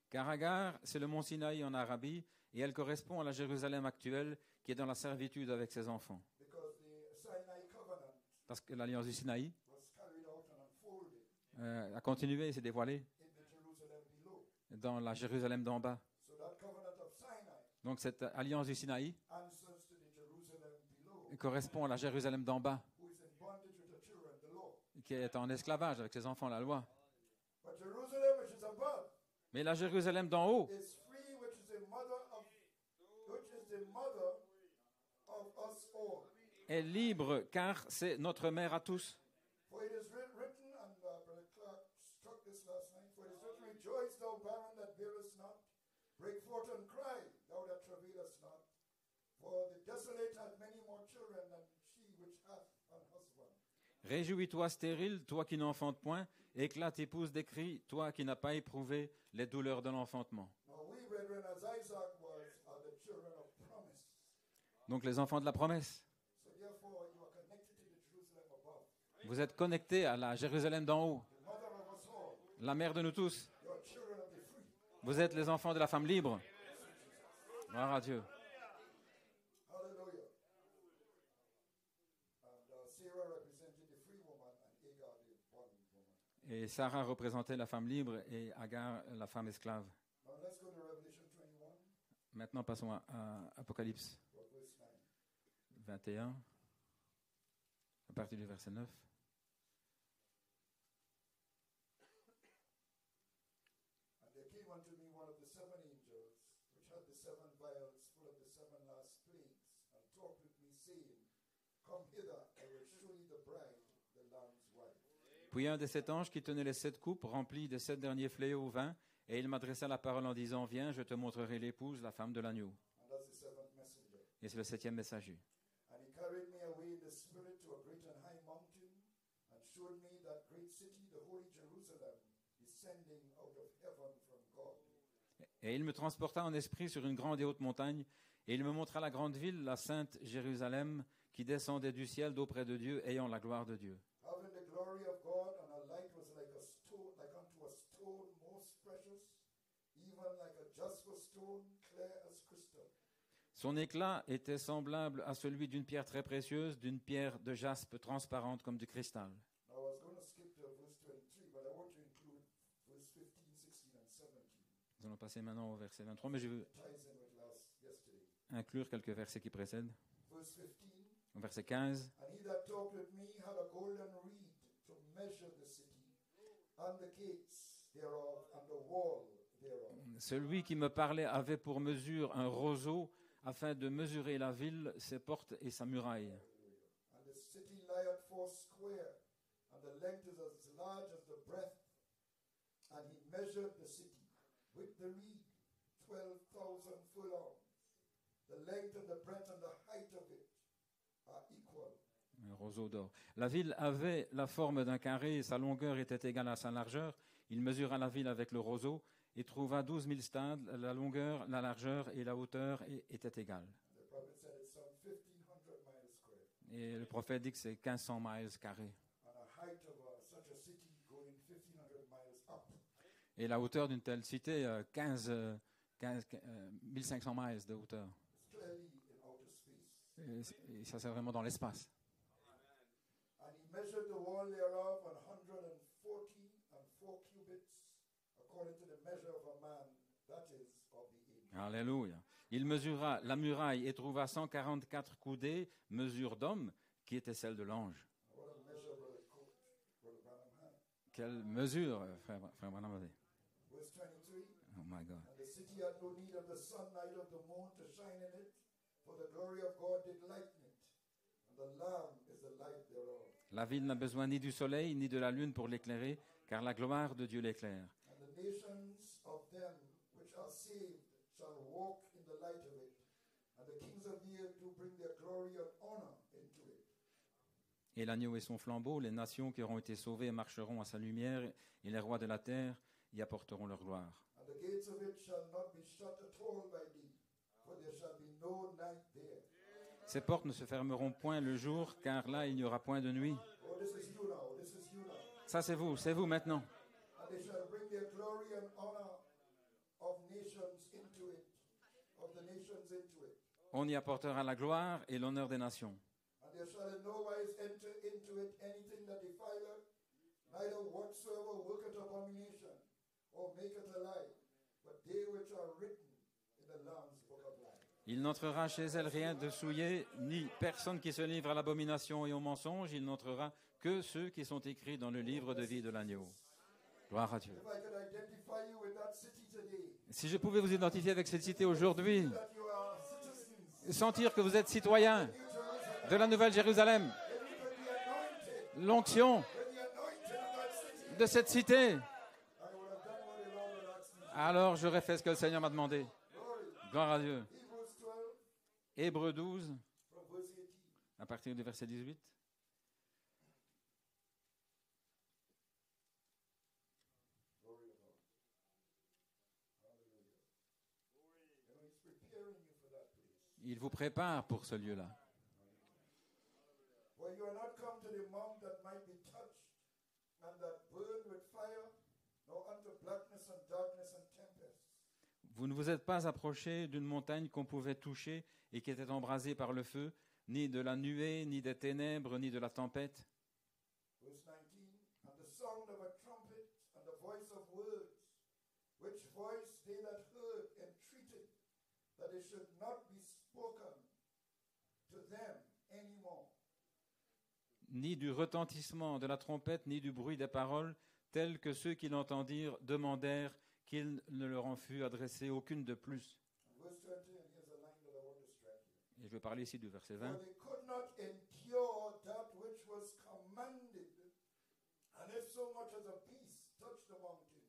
Speaker 1: Car Agar, c'est le mont Sinaï en Arabie, et elle correspond à la Jérusalem actuelle, qui est dans la servitude avec ses enfants.
Speaker 2: Because the Sinai covenant
Speaker 1: Parce que l'alliance du Sinaï
Speaker 2: was carried out and unfolded
Speaker 1: a continué et s'est dévoilée
Speaker 2: in the Jerusalem below.
Speaker 1: dans la Jérusalem d'en bas.
Speaker 2: So that covenant of Sinai
Speaker 1: Donc cette alliance du Sinaï
Speaker 2: answers to the Jerusalem below,
Speaker 1: correspond à la Jérusalem d'en bas,
Speaker 2: who is in bondage with her children, the law.
Speaker 1: qui est en esclavage avec ses enfants, la loi.
Speaker 2: But Jerusalem, which is above,
Speaker 1: Mais la Jérusalem d'en haut
Speaker 2: is free, which is the mother of us all.
Speaker 1: est libre, car c'est notre mère à tous.
Speaker 2: For it is written, and Brother Clark struck this last night, for it is written, rejoice thou barren that bearest not, break forth and cry, thou that travailest not. For the desolate hath many more children than she which hath an husband.
Speaker 1: Réjouis-toi stérile, toi qui n'enfantes point, éclate et pousse des cris, toi qui n'as pas éprouvé les douleurs de l'enfantement.
Speaker 2: Now we, brethren, as Isaac was, are the children of promise.
Speaker 1: Donc les enfants de la promesse.
Speaker 2: So therefore you are connected to the Jerusalem above,
Speaker 1: Vous êtes connectés à la Jérusalem d'en haut,
Speaker 2: the mother of us all.
Speaker 1: la mère de nous tous.
Speaker 2: You are children of the free.
Speaker 1: Vous êtes les enfants de la femme libre. Gloire à Dieu.
Speaker 2: Hallelujah. And Sarah represented the free woman and Hagar the bondwoman.
Speaker 1: Et Sarah représentait la femme libre et Agar la femme esclave.
Speaker 2: Now let's go to Revelation 21,
Speaker 1: Maintenant passons à Apocalypse
Speaker 2: verse 9.
Speaker 1: 21, à partir du verset 9.
Speaker 2: And there came unto me one of the seven angels, which had the seven vials full of the seven last plagues, and talked with me, saying, Come hither, I will show you the bride, the Lamb's wife.
Speaker 1: Puis un des sept anges qui tenait les sept coupes remplis des sept derniers fléaux vint, et il m'adressa la parole en disant, viens, je te montrerai l'épouse, la femme de l'agneau.
Speaker 2: And that's the seventh messenger.
Speaker 1: Et c'est le septième messager.
Speaker 2: And he carried me away in the spirit to a great and high mountain, and showed me that great city, the holy Jerusalem, descending out of heaven from God.
Speaker 1: Et il me transporta en esprit sur une grande et haute montagne, et il me montra la grande ville, la sainte Jérusalem, qui descendait du ciel d'auprès de Dieu, ayant la gloire de Dieu.
Speaker 2: Having the glory of God, and her light was like a stone, like unto a stone most precious, even like a jasper stone, clear as crystal.
Speaker 1: Son éclat était semblable à celui d'une pierre très précieuse, d'une pierre de jaspe transparente comme du cristal.
Speaker 2: Now, I was going to skip to verse 23, but I want to include verse 15, 16, and 17.
Speaker 1: Nous allons passer maintenant au verset 23, mais je veux
Speaker 2: Ties in with yesterday.
Speaker 1: inclure quelques versets qui précèdent.
Speaker 2: Verse 15.
Speaker 1: Au verset 15,
Speaker 2: And he that talked with me had a golden reed to measure the city, and the gates thereof, and the wall thereof.
Speaker 1: celui qui me parlait avait pour mesure un roseau afin de mesurer la ville, ses portes et sa muraille.
Speaker 2: And the city lieth foursquare, and the length is as large as the breadth. And he measured the city with the reed, 12,000 furlongs. The length and the breadth and the height of it are equal.
Speaker 1: Un roseau d'or. La ville avait la forme d'un carré et sa longueur était égale à sa largeur. Il mesura la ville avec le roseau et trouva 12 000 stades. La longueur, la largeur et la hauteur étaient égales.
Speaker 2: The prophet said it's some 1,500 miles square.
Speaker 1: Et le prophète dit que c'est 1500 miles carrés.
Speaker 2: And a height of such a city going 1,500 miles up.
Speaker 1: Et la hauteur d'une telle cité, 1500 miles de hauteur.
Speaker 2: It's clearly in outer space.
Speaker 1: Et ça, c'est vraiment dans l'espace.
Speaker 2: And he measured the wall thereof 140 and 4 cubits, according to the measure of a man, that is, of the age.
Speaker 1: Alléluia. Il mesura la muraille et trouva 144 coudées, mesure d'homme, qui était celle de l'ange.
Speaker 2: What a measure Brother Branham had.
Speaker 1: Quelle mesure, frère Branham avait.
Speaker 2: Verse 23.
Speaker 1: Oh my God.
Speaker 2: And the city had no need of the sun, neither of the moon to shine in it, for the glory of God did lighten it, and the Lamb is the light thereof.
Speaker 1: La ville n'a besoin ni du soleil ni de la lune pour l'éclairer, car la gloire de Dieu l'éclaire.
Speaker 2: And the nations of them which are saved shall walk in the light of it, and the kings of the earth do bring their glory and honor into it.
Speaker 1: Et l'agneau et son flambeau, les nations qui auront été sauvées marcheront à sa lumière, et les rois de la terre y apporteront leur gloire.
Speaker 2: And the gates of it shall not be shut at all by thee, for there shall be no night there.
Speaker 1: Ces portes ne se fermeront point le jour, car là il n'y aura point de nuit.
Speaker 2: Oh, this is you now, this is you now.
Speaker 1: Ça c'est vous maintenant.
Speaker 2: And they shall bring their glory and honor of nations into it, of the nations into it.
Speaker 1: On y apportera la gloire et l'honneur des nations.
Speaker 2: And there shall in no wise enter into it anything that defileth, neither whatsoever worketh abomination, or maketh a lie, but they which are written in the Lamb's book of life.
Speaker 1: Il n'entrera chez elle rien de souillé, ni personne qui se livre à l'abomination et au mensonge. Il n'entrera que ceux qui sont écrits dans le livre de vie de l'agneau. Gloire à Dieu.
Speaker 2: If I could identify you with that city today,
Speaker 1: Si je pouvais vous identifier avec cette cité aujourd'hui,
Speaker 2: that you are citizens,
Speaker 1: sentir que vous êtes citoyens de la Nouvelle Jérusalem,
Speaker 2: if you could be anointed
Speaker 1: l'onction
Speaker 2: with the anointing of that city,
Speaker 1: de cette cité,
Speaker 2: I would have done what the Lord had asked me.
Speaker 1: alors j'aurais fait ce que le Seigneur m'a demandé.
Speaker 2: Glory.
Speaker 1: Gloire à Dieu.
Speaker 2: Hebrews 12,
Speaker 1: Hébreux 12,
Speaker 2: from verse 18.
Speaker 1: à partir du verset 18.
Speaker 2: Glory to God. Hallelujah. You know, He's preparing you for that place.
Speaker 1: Il vous prépare pour ce lieu-là.
Speaker 2: For you are not come to the mount that might be touched and that burned with fire, nor unto blackness and darkness and tempest.
Speaker 1: Vous ne vous êtes pas approché d'une montagne qu'on pouvait toucher et qui était embrasée par le feu, ni de la nuée, ni des ténèbres, ni de la tempête.
Speaker 2: Verse 19. And the sound of a trumpet and the voice of words, which voice they that heard entreated that it should not be spoken to them any more.
Speaker 1: Ni du retentissement de la trompette, ni du bruit des paroles, tels que ceux qui l'entendirent demandèrent qu'il ne leur en fût adressé aucune de plus.
Speaker 2: And verse 20, and here's a line that I want to strike you.
Speaker 1: Et je vais parler ici du verset
Speaker 2: For
Speaker 1: 20.
Speaker 2: they could not endure that which was commanded. And if so much as a piece touch the mountain,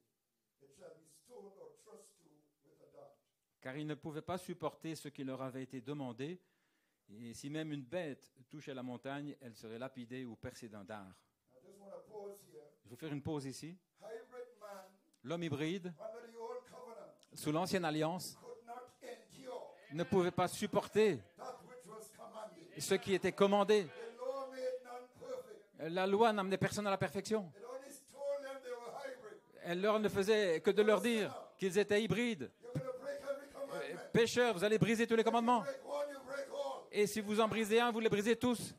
Speaker 2: it shall be stoned or thrust to with a dart.
Speaker 1: Car ils ne pouvaient pas supporter ce qui leur avait été demandé, et si même une bête touchait la montagne, elle serait lapidée ou percée d'un dard.
Speaker 2: I just want to pause here.
Speaker 1: Je vais faire une pause ici.
Speaker 2: Hybrid man
Speaker 1: L'homme hybride,
Speaker 2: under the old covenant
Speaker 1: sous l'ancienne alliance,
Speaker 2: could not endure
Speaker 1: ne pouvait pas supporter
Speaker 2: that which was commanded.
Speaker 1: ce qui était commandé.
Speaker 2: The law made none perfect.
Speaker 1: La loi n'amenait personne à la perfection.
Speaker 2: It only told them they were hybrid.
Speaker 1: Elle leur ne faisait que de leur dire qu'ils étaient hybrides.
Speaker 2: You're going to break every commandment.
Speaker 1: pécheurs, vous allez briser tous les commandements. Et si vous en brisez un, vous les brisez tous.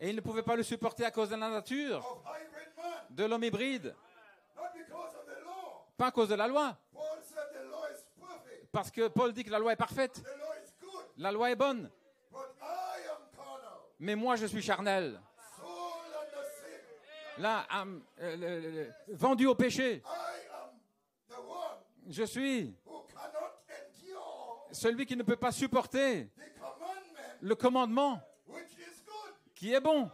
Speaker 1: Et ils ne pouvaient pas le supporter à cause de la nature de l'homme hybride. Pas à cause de la loi. Parce que Paul dit que la loi est parfaite. La loi est bonne. Mais moi, je suis charnel. Là, vendu au péché. Je suis celui qui ne peut pas supporter le commandement qui est bon.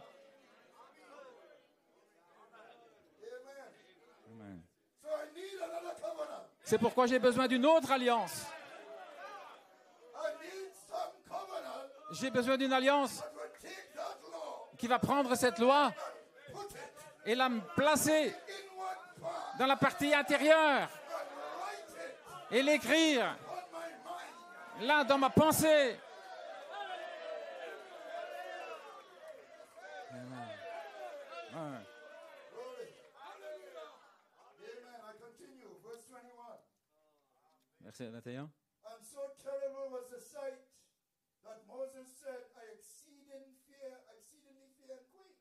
Speaker 1: Amen. C'est pourquoi j'ai besoin d'une autre alliance. J'ai besoin d'une alliance qui va prendre cette loi et la placer dans la partie intérieure et l'écrire là dans ma pensée. Verset 21.
Speaker 2: And so terrible was the sight that Moses said, I exceedingly fear and quake.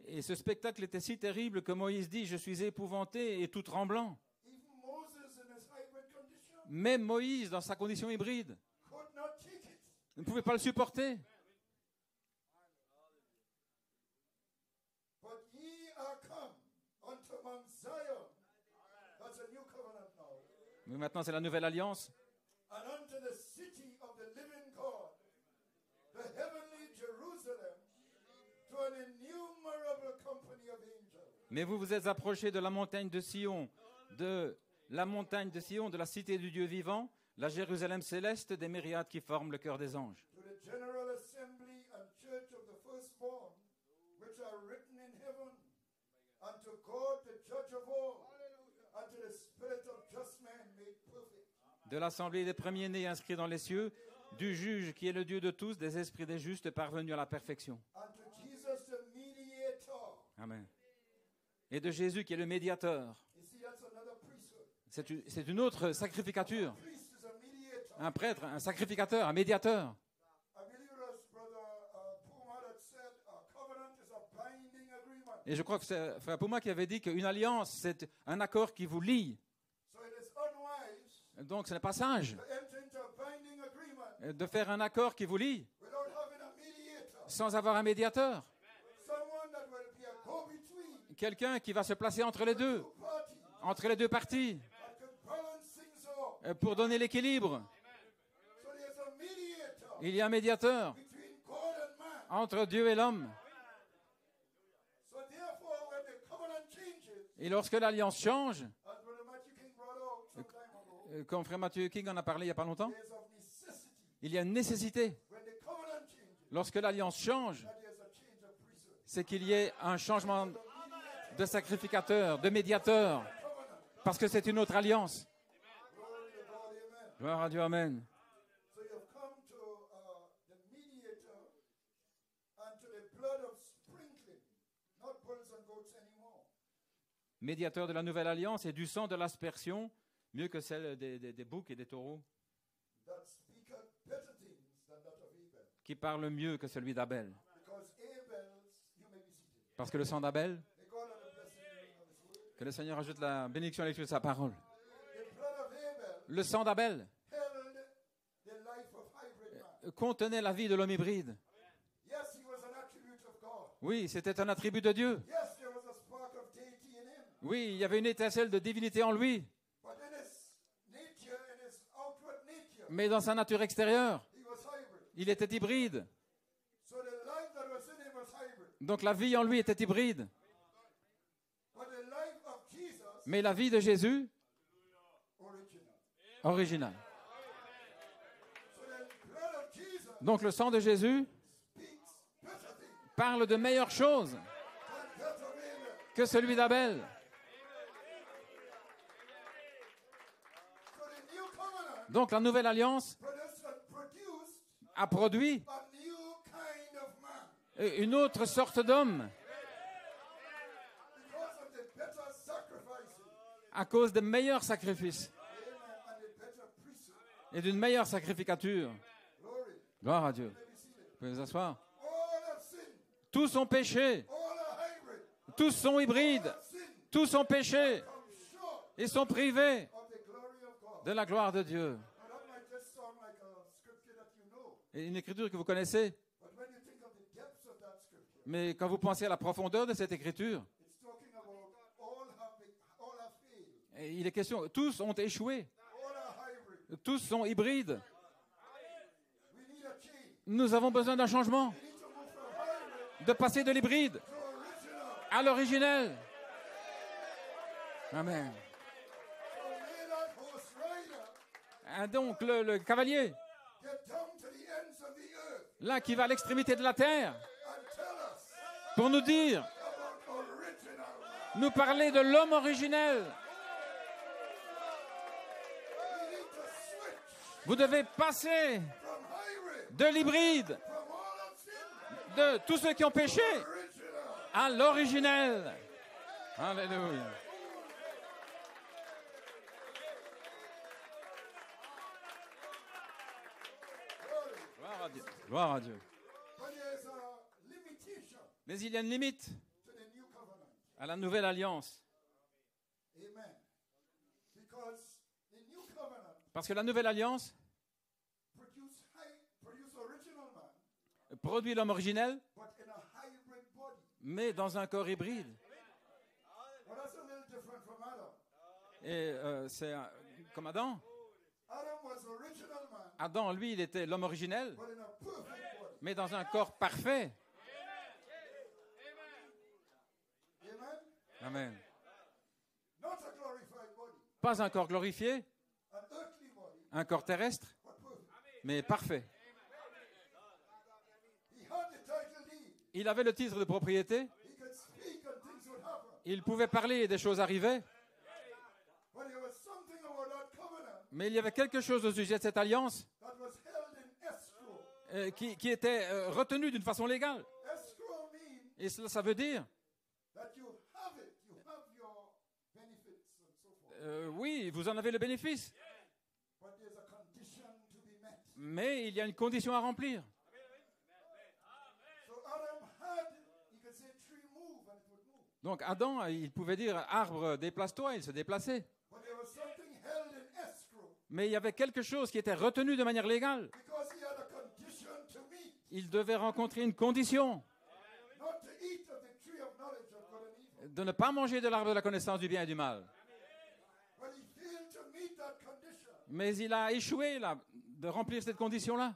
Speaker 1: Et ce spectacle était si terrible que Moïse dit, je suis épouvanté et tout tremblant.
Speaker 2: Even Moses in his hybrid condition
Speaker 1: Même Moïse, dans sa condition hybride,
Speaker 2: could not take it.
Speaker 1: ne pouvait pas le supporter.
Speaker 2: But ye are come unto Mount Zion. That's a new covenant now.
Speaker 1: Mais maintenant, c'est la nouvelle alliance.
Speaker 2: And unto the city of the living God, the heavenly Jerusalem, to an innumerable company of angels.
Speaker 1: Mais vous vous êtes approchés de la montagne de Sion, de la cité du Dieu vivant, la Jérusalem céleste des myriades qui forment le cœur des anges.
Speaker 2: To the general assembly and church of the firstborn, which are written in heaven, and to God the judge of all, and to the spirit of just men made perfect.
Speaker 1: De l'assemblée des premiers-nés inscrits dans les cieux, du juge qui est le Dieu de tous, des esprits des justes parvenus à la perfection.
Speaker 2: And to Jesus the mediator.
Speaker 1: Amen. Et de Jésus qui est le médiateur.
Speaker 2: You see, that's another priesthood.
Speaker 1: C'est une autre sacrificature.
Speaker 2: Priest is a mediator.
Speaker 1: Un prêtre, un sacrificateur, un médiateur.
Speaker 2: I believe it was Brother Puma that said a covenant is a binding agreement.
Speaker 1: Et je crois que c'est Frère Pouma qui avait dit qu'une alliance, c'est un accord qui vous lie.
Speaker 2: So it is unwise
Speaker 1: Donc ce n'est pas sage
Speaker 2: to enter into a binding agreement
Speaker 1: de faire un accord qui vous lie
Speaker 2: without having a mediator.
Speaker 1: sans avoir un médiateur.
Speaker 2: Someone that will be a go-between
Speaker 1: Quelqu'un qui va se placer entre les deux,
Speaker 2: two parties
Speaker 1: entre les deux parties,
Speaker 2: that can balance things out.
Speaker 1: pour donner l'équilibre.
Speaker 2: So there's a mediator
Speaker 1: Il y a un médiateur
Speaker 2: between God and man.
Speaker 1: entre Dieu et l'homme.
Speaker 2: So therefore, when the covenant changes,
Speaker 1: Et lorsque l'alliance change,
Speaker 2: as Brother Matthew King brought out some time ago,
Speaker 1: comme Frère Mathieu King en a parlé il n'y a pas longtemps,
Speaker 2: there's of necessity.
Speaker 1: il y a une nécessité.
Speaker 2: When the covenant changes,
Speaker 1: Lorsque l'alliance change,
Speaker 2: that there's a change of priesthood.
Speaker 1: c'est qu'il y ait un changement de sacrificateur, de médiateur, parce que c'est une autre alliance.
Speaker 2: Glory to God, amen.
Speaker 1: Gloire à Dieu, amen.
Speaker 2: So you've come to the mediator and to the blood of sprinkling, not bulls and goats anymore.
Speaker 1: Médiateur de la nouvelle alliance et du sang de l'aspersion, mieux que celle des boucs et des taureaux,
Speaker 2: That speaketh better things than that of Abel.
Speaker 1: qui parle mieux que celui d'Abel.
Speaker 2: Because Abel's, you may be seated.
Speaker 1: Parce que le sang d'Abel,
Speaker 2: May God have a blessing reading of his word.
Speaker 1: que le Seigneur ajoute la bénédiction à l'écriture de sa parole.
Speaker 2: The blood of Abel
Speaker 1: Le sang d'Abel
Speaker 2: held the life of hybrid man.
Speaker 1: contenait la vie de l'homme hybride.
Speaker 2: Yes, he was an attribute of God.
Speaker 1: Oui, c'était un attribut de Dieu.
Speaker 2: Yes, there was a spark of deity in him.
Speaker 1: Oui, il y avait une étincelle de divinité en lui.
Speaker 2: But in his nature, in his outward nature,
Speaker 1: Mais dans sa nature extérieure,
Speaker 2: he was hybrid.
Speaker 1: il était hybride.
Speaker 2: So the life that was in him was hybrid.
Speaker 1: Donc la vie en lui était hybride.
Speaker 2: But the life of Jesus,
Speaker 1: Mais la vie de Jésus,
Speaker 2: original.
Speaker 1: originale.
Speaker 2: So the blood of Jesus
Speaker 1: Donc le sang de Jésus
Speaker 2: speaks better things
Speaker 1: parle de meilleures choses
Speaker 2: than that of Abel.
Speaker 1: que celui d'Abel.
Speaker 2: So the new covenant
Speaker 1: Donc la nouvelle alliance
Speaker 2: produced
Speaker 1: a produit
Speaker 2: a new kind of man
Speaker 1: une autre sorte d'homme
Speaker 2: because of the better sacrifices
Speaker 1: à cause des meilleurs sacrifices et d'une meilleure sacrificature. Gloire à Dieu. Vous pouvez vous asseoir. Tous ont péché. Tous sont hybrides. Tous ont péché. Ils sont privés de la gloire de Dieu. Et une écriture que vous connaissez. Mais quand vous pensez à la profondeur de cette écriture, il est question, tous ont échoué. Tous sont hybrides. Nous avons besoin d'un changement. De passer de l'hybride à l'originel. Amen. Et donc, le cavalier, là qui va à l'extrémité de la terre, pour nous dire, nous parler de l'homme originel. Vous devez passer de l'hybride, de tous ceux qui ont péché, à l'originel. Alléluia. Gloire à Dieu. Gloire à Dieu. Mais il y a une limite à la nouvelle alliance. Parce que la nouvelle alliance produit l'homme originel, mais dans un corps hybride. Et c'est comme Adam. Adam, lui, il était l'homme originel, mais dans un corps parfait. Amen. Pas un corps glorifié, un corps terrestre, mais parfait. Il avait le titre de propriété. Il pouvait parler et des choses arrivaient. Mais il y avait quelque chose au sujet de cette alliance qui était retenu d'une façon légale. Et cela, ça veut dire, oui, vous en avez le bénéfice. Mais il y a une condition à remplir. Donc Adam, il pouvait dire, arbre, déplace-toi, il se déplaçait. Mais il y avait quelque chose qui était retenu de manière légale. Il devait rencontrer une condition de ne pas manger de l'arbre de la connaissance du bien et du mal. Mais il a échoué là, de remplir cette condition-là.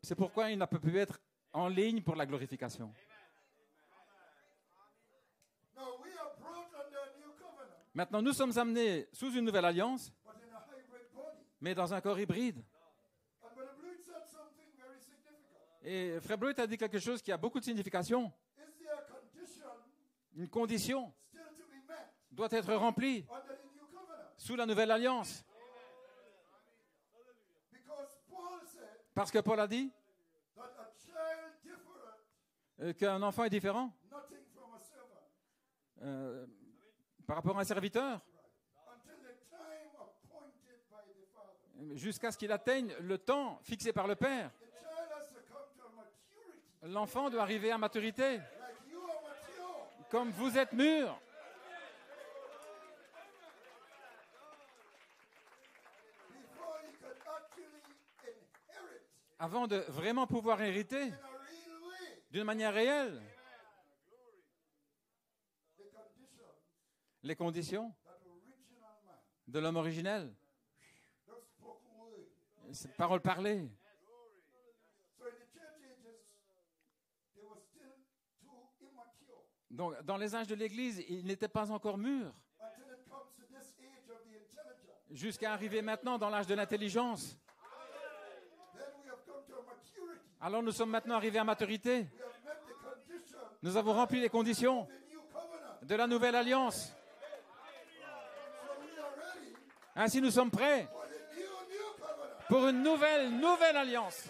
Speaker 1: C'est pourquoi il n'a pas pu être en ligne pour la glorification. Maintenant, nous sommes amenés sous une nouvelle alliance, mais dans un corps hybride. Et Frère Bleuet a dit quelque chose qui a beaucoup de signification. Une condition doit être remplie sous la nouvelle alliance. Parce que Paul a dit qu'un enfant est différent par rapport à un serviteur, jusqu'à ce qu'il atteigne le temps fixé par le Père. L'enfant doit arriver à maturité, comme vous êtes mûrs. Avant de vraiment pouvoir hériter d'une manière réelle les conditions de l'homme originel. C'est parole parlée. Donc, dans les âges de l'Église, il n'était pas encore mûr. Jusqu'à arriver maintenant dans l'âge de l'intelligence. Alors nous sommes maintenant arrivés à maturité. Nous avons rempli les conditions de la nouvelle alliance. Ainsi nous sommes prêts pour une nouvelle alliance.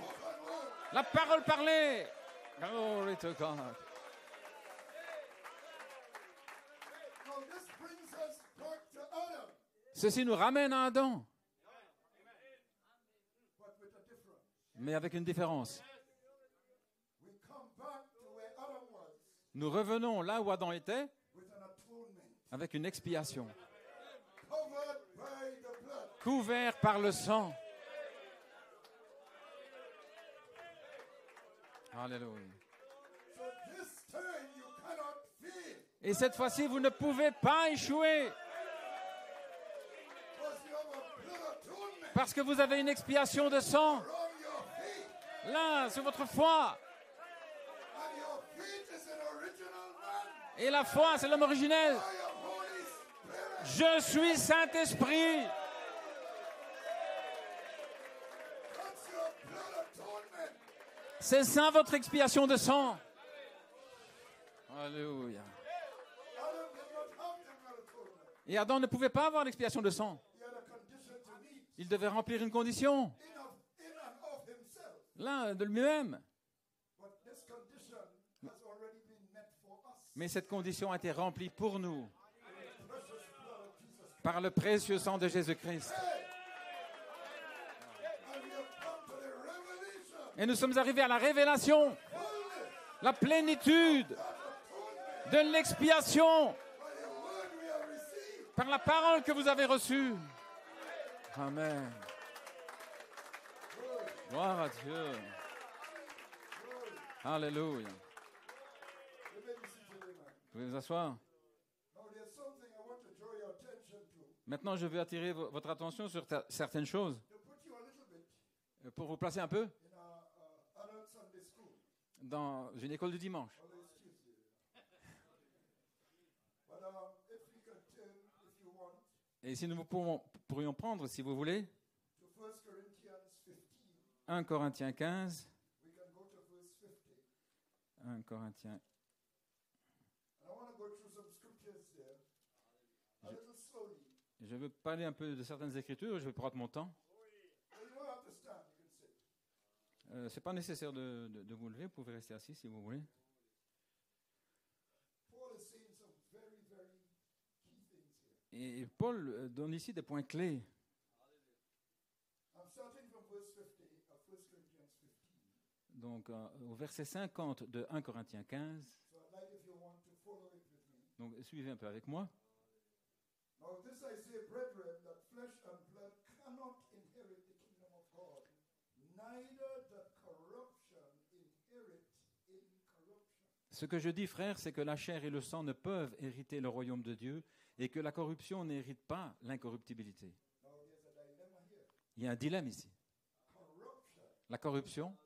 Speaker 1: La parole parlée. Glory to God.
Speaker 2: Now this brings us back to Adam,
Speaker 1: Ceci nous ramène à Adam,
Speaker 2: but with a difference.
Speaker 1: mais avec une différence.
Speaker 2: We come back to where Adam was
Speaker 1: Nous revenons là où Adam était
Speaker 2: with an atonement,
Speaker 1: avec une expiation,
Speaker 2: covered by the blood.
Speaker 1: couvert par le sang. Alléluia.
Speaker 2: So this time you cannot fail
Speaker 1: Et cette fois-ci, vous ne pouvez pas échouer
Speaker 2: because you have a blood atonement
Speaker 1: parce que vous avez une expiation de sang
Speaker 2: on your feet.
Speaker 1: là sur votre foi.
Speaker 2: And your feet is an original man
Speaker 1: Et la foi, c'est l'homme originel.
Speaker 2: by your Holy Spirit.
Speaker 1: Je suis Saint-Esprit.
Speaker 2: That's your blood atonement.
Speaker 1: C'est ça votre expiation de sang. Alléluia.
Speaker 2: Adam did not have the blood atonement.
Speaker 1: Et Adam ne pouvait pas avoir l'expiation de sang.
Speaker 2: He had a condition to meet
Speaker 1: Il devait remplir une condition,
Speaker 2: in and of himself.
Speaker 1: là, de lui-même.
Speaker 2: But this condition has already been met for us.
Speaker 1: Mais cette condition a été remplie pour nous
Speaker 2: Precious blood of Jesus.
Speaker 1: par le précieux sang de Jésus-Christ.
Speaker 2: And we have come to the revelation,
Speaker 1: Et nous sommes arrivés à la révélation,
Speaker 2: fullness,
Speaker 1: la plénitude de l'expiation
Speaker 2: by the word we have received.
Speaker 1: par la parole que vous avez reçue. Amen. Gloire à Dieu. Alléluia.
Speaker 2: You may be seated, amen.
Speaker 1: Vous pouvez vous asseoir.
Speaker 2: Now there's something I want to draw your attention to
Speaker 1: Maintenant, je veux attirer votre attention sur certaines choses
Speaker 2: put you a little bit
Speaker 1: pour vous placer un peu
Speaker 2: in our adult Sunday school.
Speaker 1: dans une école du dimanche.
Speaker 2: Although it's Tuesday. But if we can turn, if you want,
Speaker 1: Et si nous pourrions prendre, si vous voulez,
Speaker 2: to 1 Corinthians 15,
Speaker 1: 1 Corinthiens 15,
Speaker 2: we can go to verse 50.
Speaker 1: 1 Corinthiens.
Speaker 2: And I want to go through some scriptures there a little slowly.
Speaker 1: Je veux parler un peu de certaines écritures, je vais prendre mon temps.
Speaker 2: You don't have to stand, you can sit.
Speaker 1: C'est pas nécessaire de vous lever, vous pouvez rester assis si vous voulez.
Speaker 2: Paul is saying some very, very key things here.
Speaker 1: Et Paul donne ici des points clés.
Speaker 2: I'm starting from verse 50 of 1 Corinthians 15.
Speaker 1: Donc, au verset 50 de 1 Corinthiens 15.
Speaker 2: So I'd like if you want to follow it with me.
Speaker 1: Donc, suivez un peu avec moi.
Speaker 2: Now this I say, brethren, that flesh and blood cannot inherit the kingdom of God, neither that corruption inherit incorruption.
Speaker 1: Ce que je dis, frère, c'est que la chair et le sang ne peuvent hériter le royaume de Dieu et que la corruption n'hérite pas l'incorruptibilité.
Speaker 2: Now there's a dilemma here.
Speaker 1: Il y a un dilemme ici.
Speaker 2: Corruption
Speaker 1: La corruption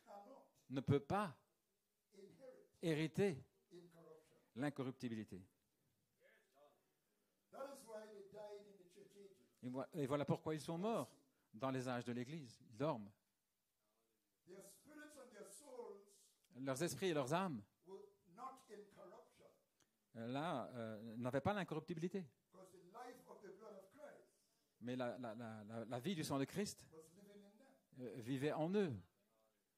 Speaker 2: cannot
Speaker 1: ne peut pas
Speaker 2: inherit
Speaker 1: hériter
Speaker 2: incorruption.
Speaker 1: l'incorruptibilité.
Speaker 2: That is why they died in the church ages.
Speaker 1: Et voilà pourquoi ils sont morts dans les âges de l'Église. Ils dorment.
Speaker 2: Their spirits and their souls
Speaker 1: Leurs esprits et leurs âmes,
Speaker 2: were not in corruption,
Speaker 1: là, n'avaient pas l'incorruptibilité.
Speaker 2: because the life of the blood of Christ
Speaker 1: Mais la vie du sang de Christ
Speaker 2: was living in them.
Speaker 1: vivait en eux.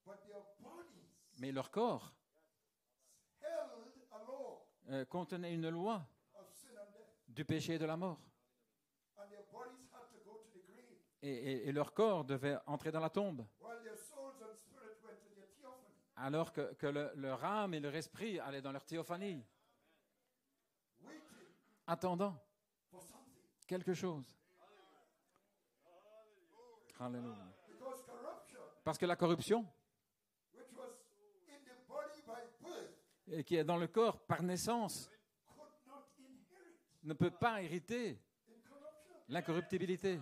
Speaker 2: But their bodies
Speaker 1: Mais leur corps
Speaker 2: held a law
Speaker 1: contenait une loi
Speaker 2: of sin and death.
Speaker 1: du péché et de la mort.
Speaker 2: And their bodies had to go to the grave,
Speaker 1: Et leur corps devait entrer dans la tombe.
Speaker 2: while their souls and spirit went to their theophany.
Speaker 1: Alors que leur âme et leur esprit allaient dans leur théophanie,
Speaker 2: Waiting
Speaker 1: attendant
Speaker 2: for something.
Speaker 1: quelque chose. Alléluia.
Speaker 2: Because corruption,
Speaker 1: Parce que la corruption,
Speaker 2: which was in the body by birth,
Speaker 1: et qui est dans le corps par naissance,
Speaker 2: could not inherit
Speaker 1: ne peut pas hériter
Speaker 2: incorruption.
Speaker 1: l'incorruptibilité.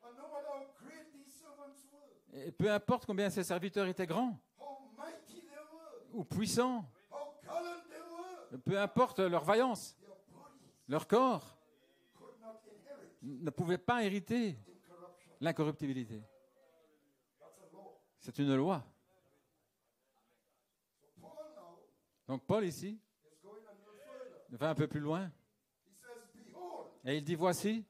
Speaker 2: And no matter how great these servants were,
Speaker 1: Et peu importe combien ces serviteurs étaient grands
Speaker 2: how mighty they were,
Speaker 1: ou puissants,
Speaker 2: how gallant they were,
Speaker 1: peu importe leur vaillance,
Speaker 2: their bodies
Speaker 1: leur corps
Speaker 2: could not inherit
Speaker 1: ne pouvait pas hériter
Speaker 2: incorruption.
Speaker 1: l'incorruptibilité.
Speaker 2: That's a law.
Speaker 1: C'est une loi.
Speaker 2: So Paul now
Speaker 1: Donc Paul ici
Speaker 2: is going a little further.
Speaker 1: va un peu plus loin
Speaker 2: He says, behold,
Speaker 1: et il dit voici.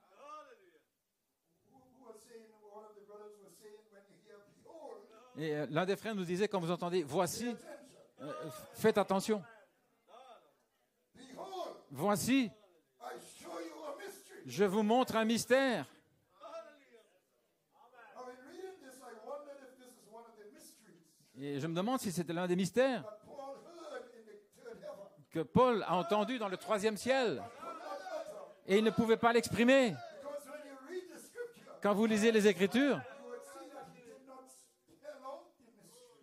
Speaker 2: who was saying, one of the brothers was saying, when you hear behold,
Speaker 1: Et l'un des frères nous disait quand vous entendez voici,
Speaker 2: attention.
Speaker 1: faites attention.
Speaker 2: Behold,
Speaker 1: Voici,
Speaker 2: I show you a mystery.
Speaker 1: je vous montre un mystère.
Speaker 2: Now, in reading this, I wondered if this is one of the mysteries
Speaker 1: Et je me demande si c'était l'un des mystères
Speaker 2: that Paul heard in the third heaven.
Speaker 1: que Paul a entendu dans le 3e ciel.
Speaker 2: Could not utter.
Speaker 1: Et il ne pouvait pas l'exprimer.
Speaker 2: Because when you read the scripture,
Speaker 1: Quand vous lisez les Écritures,
Speaker 2: you would see that he did not spell out the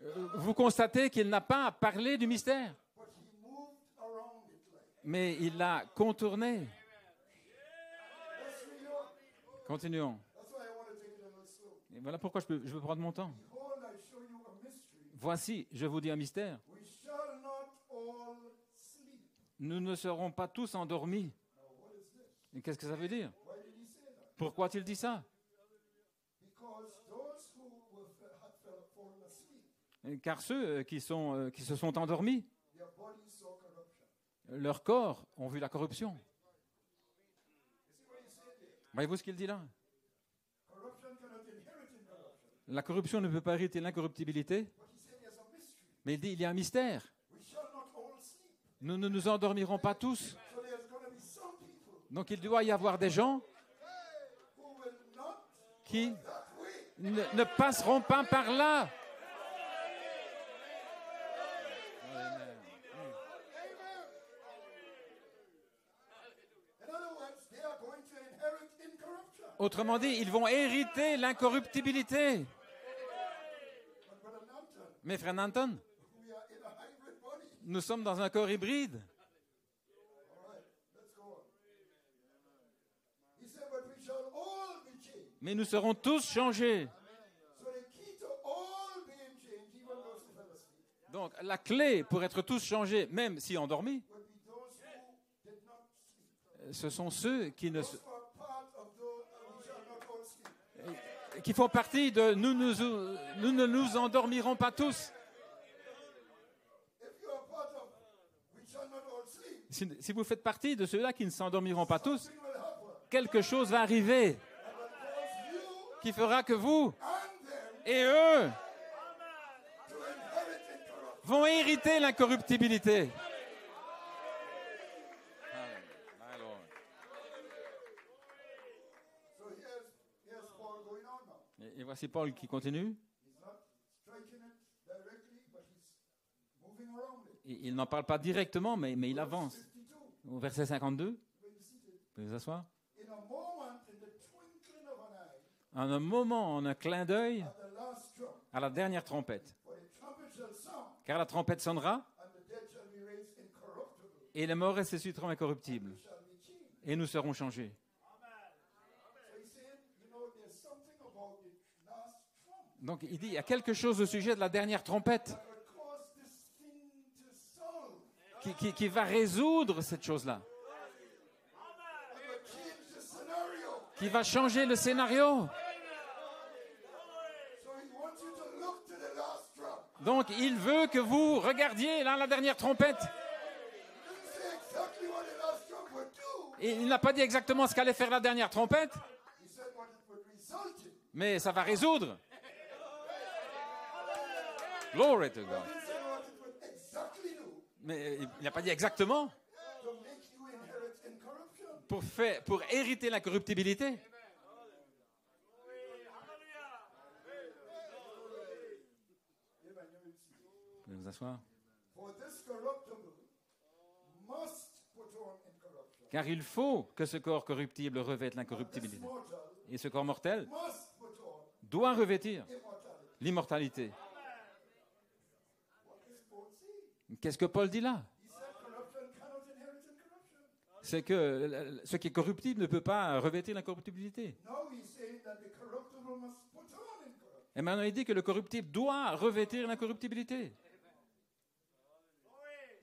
Speaker 2: mystery,
Speaker 1: vous constatez qu'il n'a pas parlé du mystère,
Speaker 2: but he moved around it like.
Speaker 1: mais il l'a contourné.
Speaker 2: Let's read on.
Speaker 1: Continuons.
Speaker 2: That's why I want to take it a little slow.
Speaker 1: Et voilà pourquoi je veux prendre mon temps.
Speaker 2: Behold, I show you a mystery.
Speaker 1: Voici, je vous dis un mystère.
Speaker 2: We shall not all sleep.
Speaker 1: Nous ne serons pas tous endormis.
Speaker 2: Now, what is this?
Speaker 1: Et qu'est-ce que ça veut dire?
Speaker 2: Why did he say that?
Speaker 1: Pourquoi a-t-il dit ça?
Speaker 2: Because those who fallen asleep,
Speaker 1: Car ceux qui se sont endormis,
Speaker 2: their bodies saw corruption.
Speaker 1: leurs corps ont vu la corruption.
Speaker 2: You see what he said there?
Speaker 1: Voyez-vous ce qu'il dit là?
Speaker 2: Corruption cannot inherit incorruption.
Speaker 1: La corruption ne peut pas hériter l'incorruptibilité,
Speaker 2: But he said there's a mystery.
Speaker 1: mais il dit il y a un mystère.
Speaker 2: We shall not all sleep.
Speaker 1: Nous ne nous endormirons pas tous.
Speaker 2: So there's going to be some people
Speaker 1: Donc il doit y avoir des gens
Speaker 2: who will not
Speaker 1: qui
Speaker 2: that way.
Speaker 1: ne passeront pas par là.
Speaker 2: In other words, they are going to inherit incorruption.
Speaker 1: Autrement dit, ils vont hériter l'incorruptibilité.
Speaker 2: But Brother Nanton,
Speaker 1: Mais frère Nanton,
Speaker 2: we are in a hybrid body.
Speaker 1: nous sommes dans un corps hybride.
Speaker 2: All right, let's go on. He said, but we shall all be changed.
Speaker 1: Mais nous serons tous changés.
Speaker 2: So the key to all being changed, even those who fell asleep,
Speaker 1: Donc la clé pour être tous changés, même si endormis,
Speaker 2: would be those who did not sleep.
Speaker 1: ce sont ceux qui
Speaker 2: Those who are part of those we shall not all sleep.
Speaker 1: qui font partie de nous ne nous endormirons pas tous.
Speaker 2: If you are part of we shall not all sleep,
Speaker 1: Si vous faites partie de ceux-là qui ne s'endormiront pas tous,
Speaker 2: something will happen.
Speaker 1: quelque chose va arriver
Speaker 2: And that cause you
Speaker 1: qui fera que vous
Speaker 2: and them
Speaker 1: et eux
Speaker 2: to inherit incorruption.
Speaker 1: vont hériter l'incorruptibilité.
Speaker 2: So here's Paul going on now.
Speaker 1: Et voici Paul qui continue.
Speaker 2: He's not striking it directly, but he's moving around it.
Speaker 1: Il n'en parle pas directement, mais il avance.
Speaker 2: 52.
Speaker 1: Au verset 52, vous
Speaker 2: When you see it,
Speaker 1: pouvez vous asseoir.
Speaker 2: in a moment, in the twinkling of an eye,
Speaker 1: En un moment, en un clin d'œil,
Speaker 2: at the last trump,
Speaker 1: à la dernière trompette.
Speaker 2: for the trumpet shall sound,
Speaker 1: Car la trompette sonnera,
Speaker 2: and the dead shall be raised incorruptible,
Speaker 1: et les morts ressusciteront incorruptibles.
Speaker 2: shall be changed.
Speaker 1: Et nous serons changés.
Speaker 2: So he's saying, you know, there's something about the last trump
Speaker 1: Donc il dit, il y a quelque chose au sujet de la dernière trompette
Speaker 2: that would cause this thing to solve,
Speaker 1: qui va résoudre cette chose-là,
Speaker 2: that would change the scenario.
Speaker 1: qui va changer le scénario.
Speaker 2: So he wants you to look to the last trump.
Speaker 1: Donc il veut que vous regardiez là la dernière trompette.
Speaker 2: He didn't say exactly what the last trump would do.
Speaker 1: Et il n'a pas dit exactement ce qu'allait faire la dernière trompette,
Speaker 2: He said what it would result in.
Speaker 1: mais ça va résoudre. Glory to God.
Speaker 2: He didn't say what it would exactly do
Speaker 1: Mais il n'a pas dit exactement
Speaker 2: to make you inherit incorruption.
Speaker 1: pour hériter l'incorruptibilité.
Speaker 2: Amen. You will see.
Speaker 1: Vous pouvez vous asseoir.
Speaker 2: For this corruptible must put on incorruption.
Speaker 1: Car il faut que ce corps corruptible revête
Speaker 2: This
Speaker 1: l'incorruptibilité.
Speaker 2: mortal
Speaker 1: Et ce corps mortel
Speaker 2: must put on
Speaker 1: doit revêtir
Speaker 2: immortality.
Speaker 1: l'immortalité.
Speaker 2: What is Paul saying?
Speaker 1: Qu'est-ce que Paul dit là?
Speaker 2: He said corruption cannot inherit incorruption.
Speaker 1: C'est que ce qui est corruptible ne peut pas revêtir l'incorruptibilité.
Speaker 2: Now he's saying that the corruptible must put on incorruption.
Speaker 1: Et maintenant il dit que le corruptible doit revêtir l'incorruptibilité.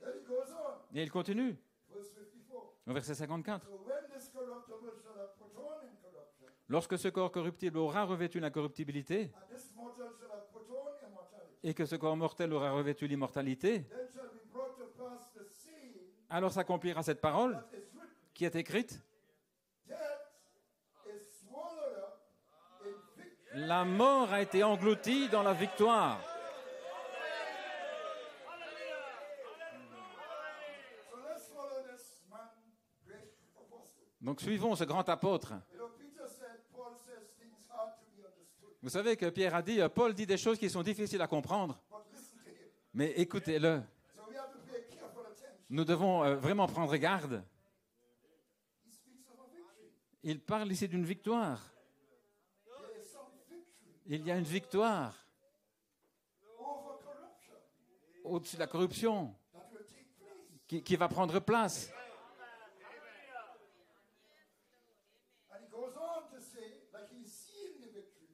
Speaker 2: Then he goes on.
Speaker 1: Et il continue
Speaker 2: Verse 54.
Speaker 1: au verset 54.
Speaker 2: So when this corruptible shall have put on incorruption,
Speaker 1: Lorsque ce corps corruptible aura revêtu l'incorruptibilité
Speaker 2: and this mortal shall have put on immortality,
Speaker 1: et que ce corps mortel aura revêtu l'immortalité,
Speaker 2: then shall be brought to pass the saying
Speaker 1: alors s'accomplira cette parole
Speaker 2: that is written,
Speaker 1: qui est écrite.
Speaker 2: death is swallowed up in victory.
Speaker 1: La mort a été engloutie dans la victoire.
Speaker 2: So let's follow this man
Speaker 1: Donc suivons ce grand apôtre. Vous savez que Pierre a dit, Paul dit des choses qui sont difficiles à comprendre, mais écoutez-le. Nous devons vraiment prendre garde. Il parle ici d'une victoire. Il y a une victoire au-dessus de la corruption qui va prendre place.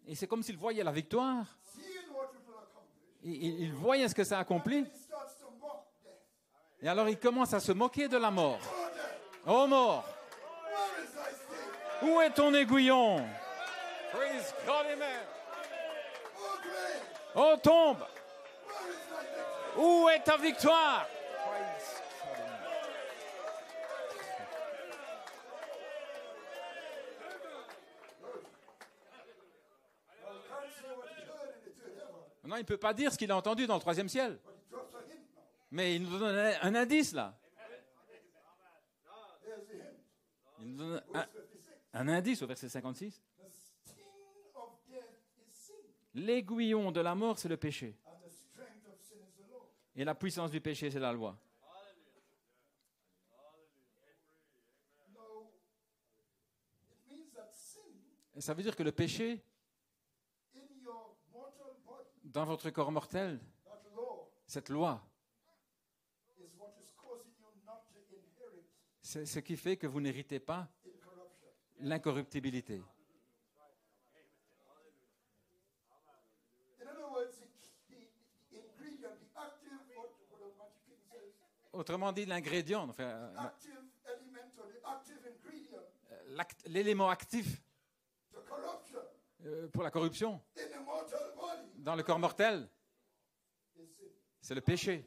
Speaker 1: Et c'est comme s'il voyait la victoire. Il voyait ce que ça accomplit. Et alors il commence à se moquer de la mort. Oh mort! Où est ton aiguillon? Praise God, amen. Oh tombe! Où est ta victoire? Non, il ne peut pas dire ce qu'il a entendu dans le troisième ciel. Mais il nous donne un indice là. Il nous donne un indice au verset 56. L'aiguillon de la mort, c'est le péché. Et la puissance du péché, c'est la loi. Et ça veut dire que le péché, dans votre corps mortel, cette loi, c'est ce qui fait que vous n'héritez pas l'incorruptibilité. Autrement dit, l'ingrédient, enfin, l'élément actif pour la corruption dans le corps mortel, c'est le péché.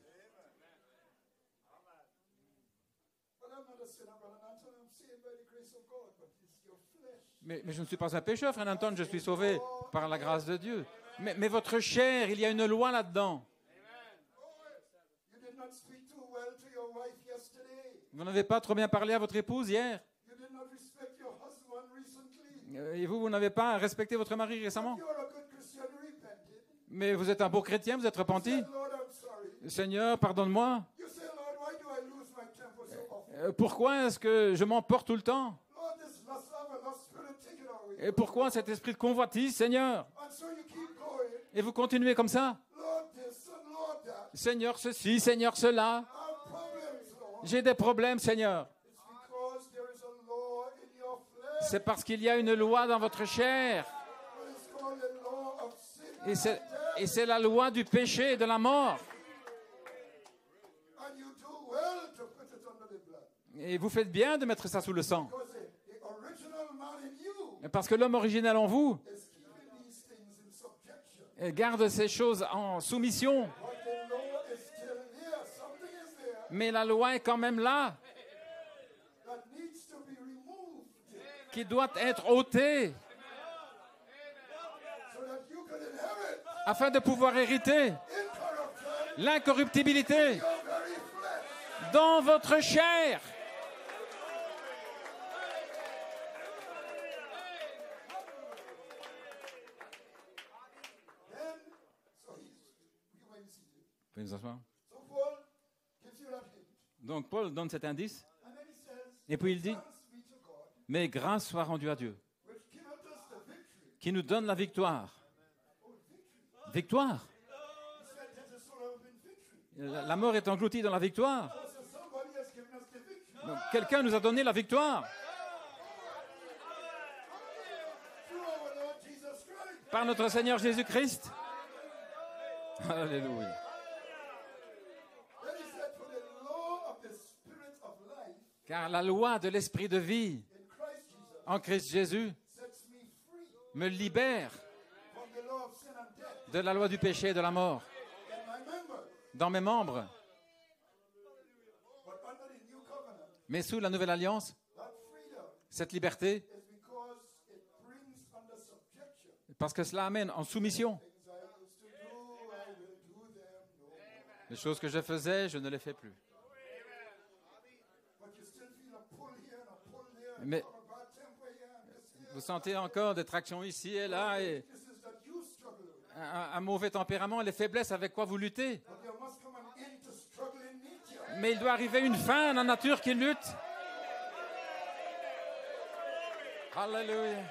Speaker 1: Mais je ne suis pas un pécheur, frère Anton, je suis sauvé par la grâce de Dieu. Mais votre chair, il y a une loi là-dedans. Vous n'avez pas trop bien parlé à votre épouse hier. Et vous n'avez pas respecté votre mari récemment. Mais vous êtes un beau chrétien, vous êtes repenti. Seigneur, pardonne-moi. Pourquoi est-ce que je m'emporte tout le temps? Et pourquoi cet esprit de convoitise, Seigneur? Et vous continuez comme ça? Seigneur ceci, Seigneur cela. J'ai des problèmes, Seigneur. C'est parce qu'il y a une loi dans votre chair. Et c'est la loi du péché et de la mort. Et vous faites bien de mettre ça sous le sang. Parce que l'homme originel en vous garde ces choses en soumission. Mais la loi est quand même là, qui doit être ôtée afin de pouvoir hériter l'incorruptibilité dans votre chair. Vous pouvez nous asseoir? Donc Paul donne cet indice, et puis il dit, mais grâce soit rendue à Dieu, qui nous donne la victoire. Victoire. La mort est engloutie dans la victoire. Donc, quelqu'un nous a donné la victoire. Par notre Seigneur Jésus-Christ. Alléluia. Car la loi de l'esprit de vie en Christ Jésus me libère de la loi du péché et de la mort dans mes membres. Mais sous la nouvelle alliance, cette liberté, parce que cela amène en soumission. Les choses que je faisais, je ne les fais plus. Mais vous sentez encore des tractions ici et là et un mauvais tempérament, les faiblesses avec quoi vous luttez. Mais il doit arriver une fin à la nature qui lutte. Alléluia.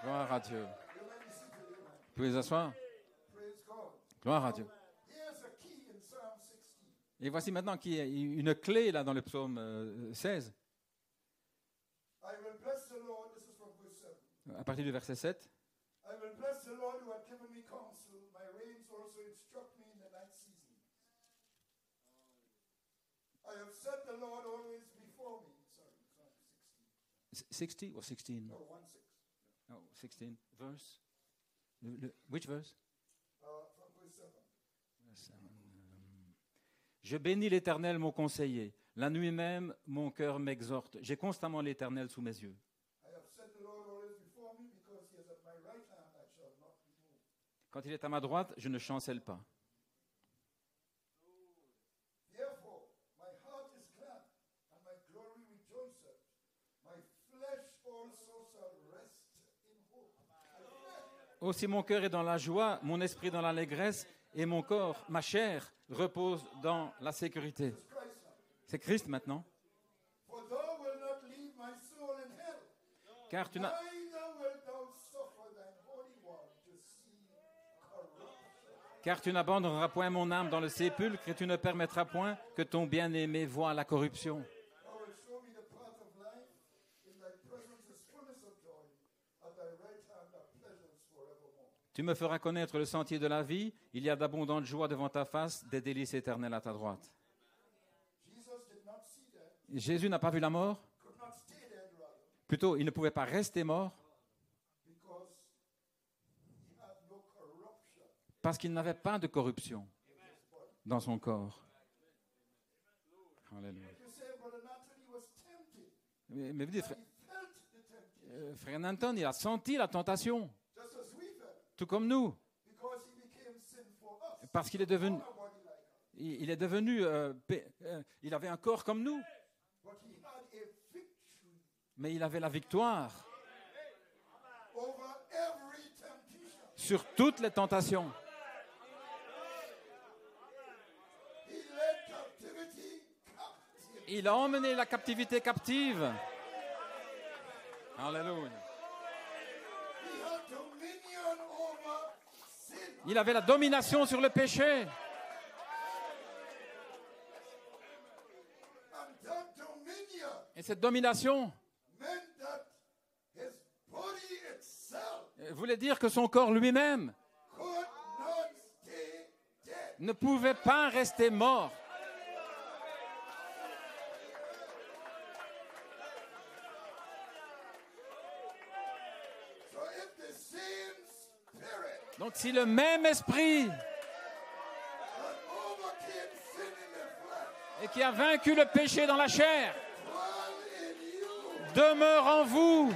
Speaker 1: Gloire à Dieu. Vous pouvez vous asseoir. Gloire à Dieu. Et voici maintenant qu'il y a une clé là dans le psaume 16. À partir du verset 7.
Speaker 2: I will bless the Lord who hath given me counsel. My reins also instruct me in the night season. I have set the Lord always before me. Sorry, Psalm
Speaker 1: 60 or 16?
Speaker 2: No, 1:6.
Speaker 1: Oh, 16. Verse? Which verse?
Speaker 2: From verse 7.
Speaker 1: Je bénis l'Éternel, mon conseiller. La nuit même, mon cœur m'exhorte. J'ai constamment l'Éternel sous mes yeux. Quand il est à ma droite, je ne chancelle pas. Aussi mon cœur est dans la joie, mon esprit dans l'allégresse, et mon corps, ma chair, repose dans la sécurité. C'est Christ maintenant. Car tu n'abandonneras point mon âme dans le sépulcre et tu ne permettras point que ton bien-aimé voie la corruption. Tu me feras connaître le sentier de la vie. Il y a d'abondantes joies devant ta face, des délices éternelles à ta droite. Jésus n'a pas vu la mort. Plutôt, il ne pouvait pas rester mort parce qu'il n'avait pas de corruption dans son corps. Alléluia. Mais vous dites, frère Nanton, il a senti la tentation, tout comme nous, parce qu'il est devenu, il avait un corps comme nous, mais il avait la victoire sur toutes les tentations. Il a emmené la captivité captive. Alléluia. Il avait la domination sur le péché. Et cette domination voulait dire que son corps lui-même ne pouvait pas rester mort. Donc si le même esprit et qui a vaincu le péché dans la chair demeure en vous,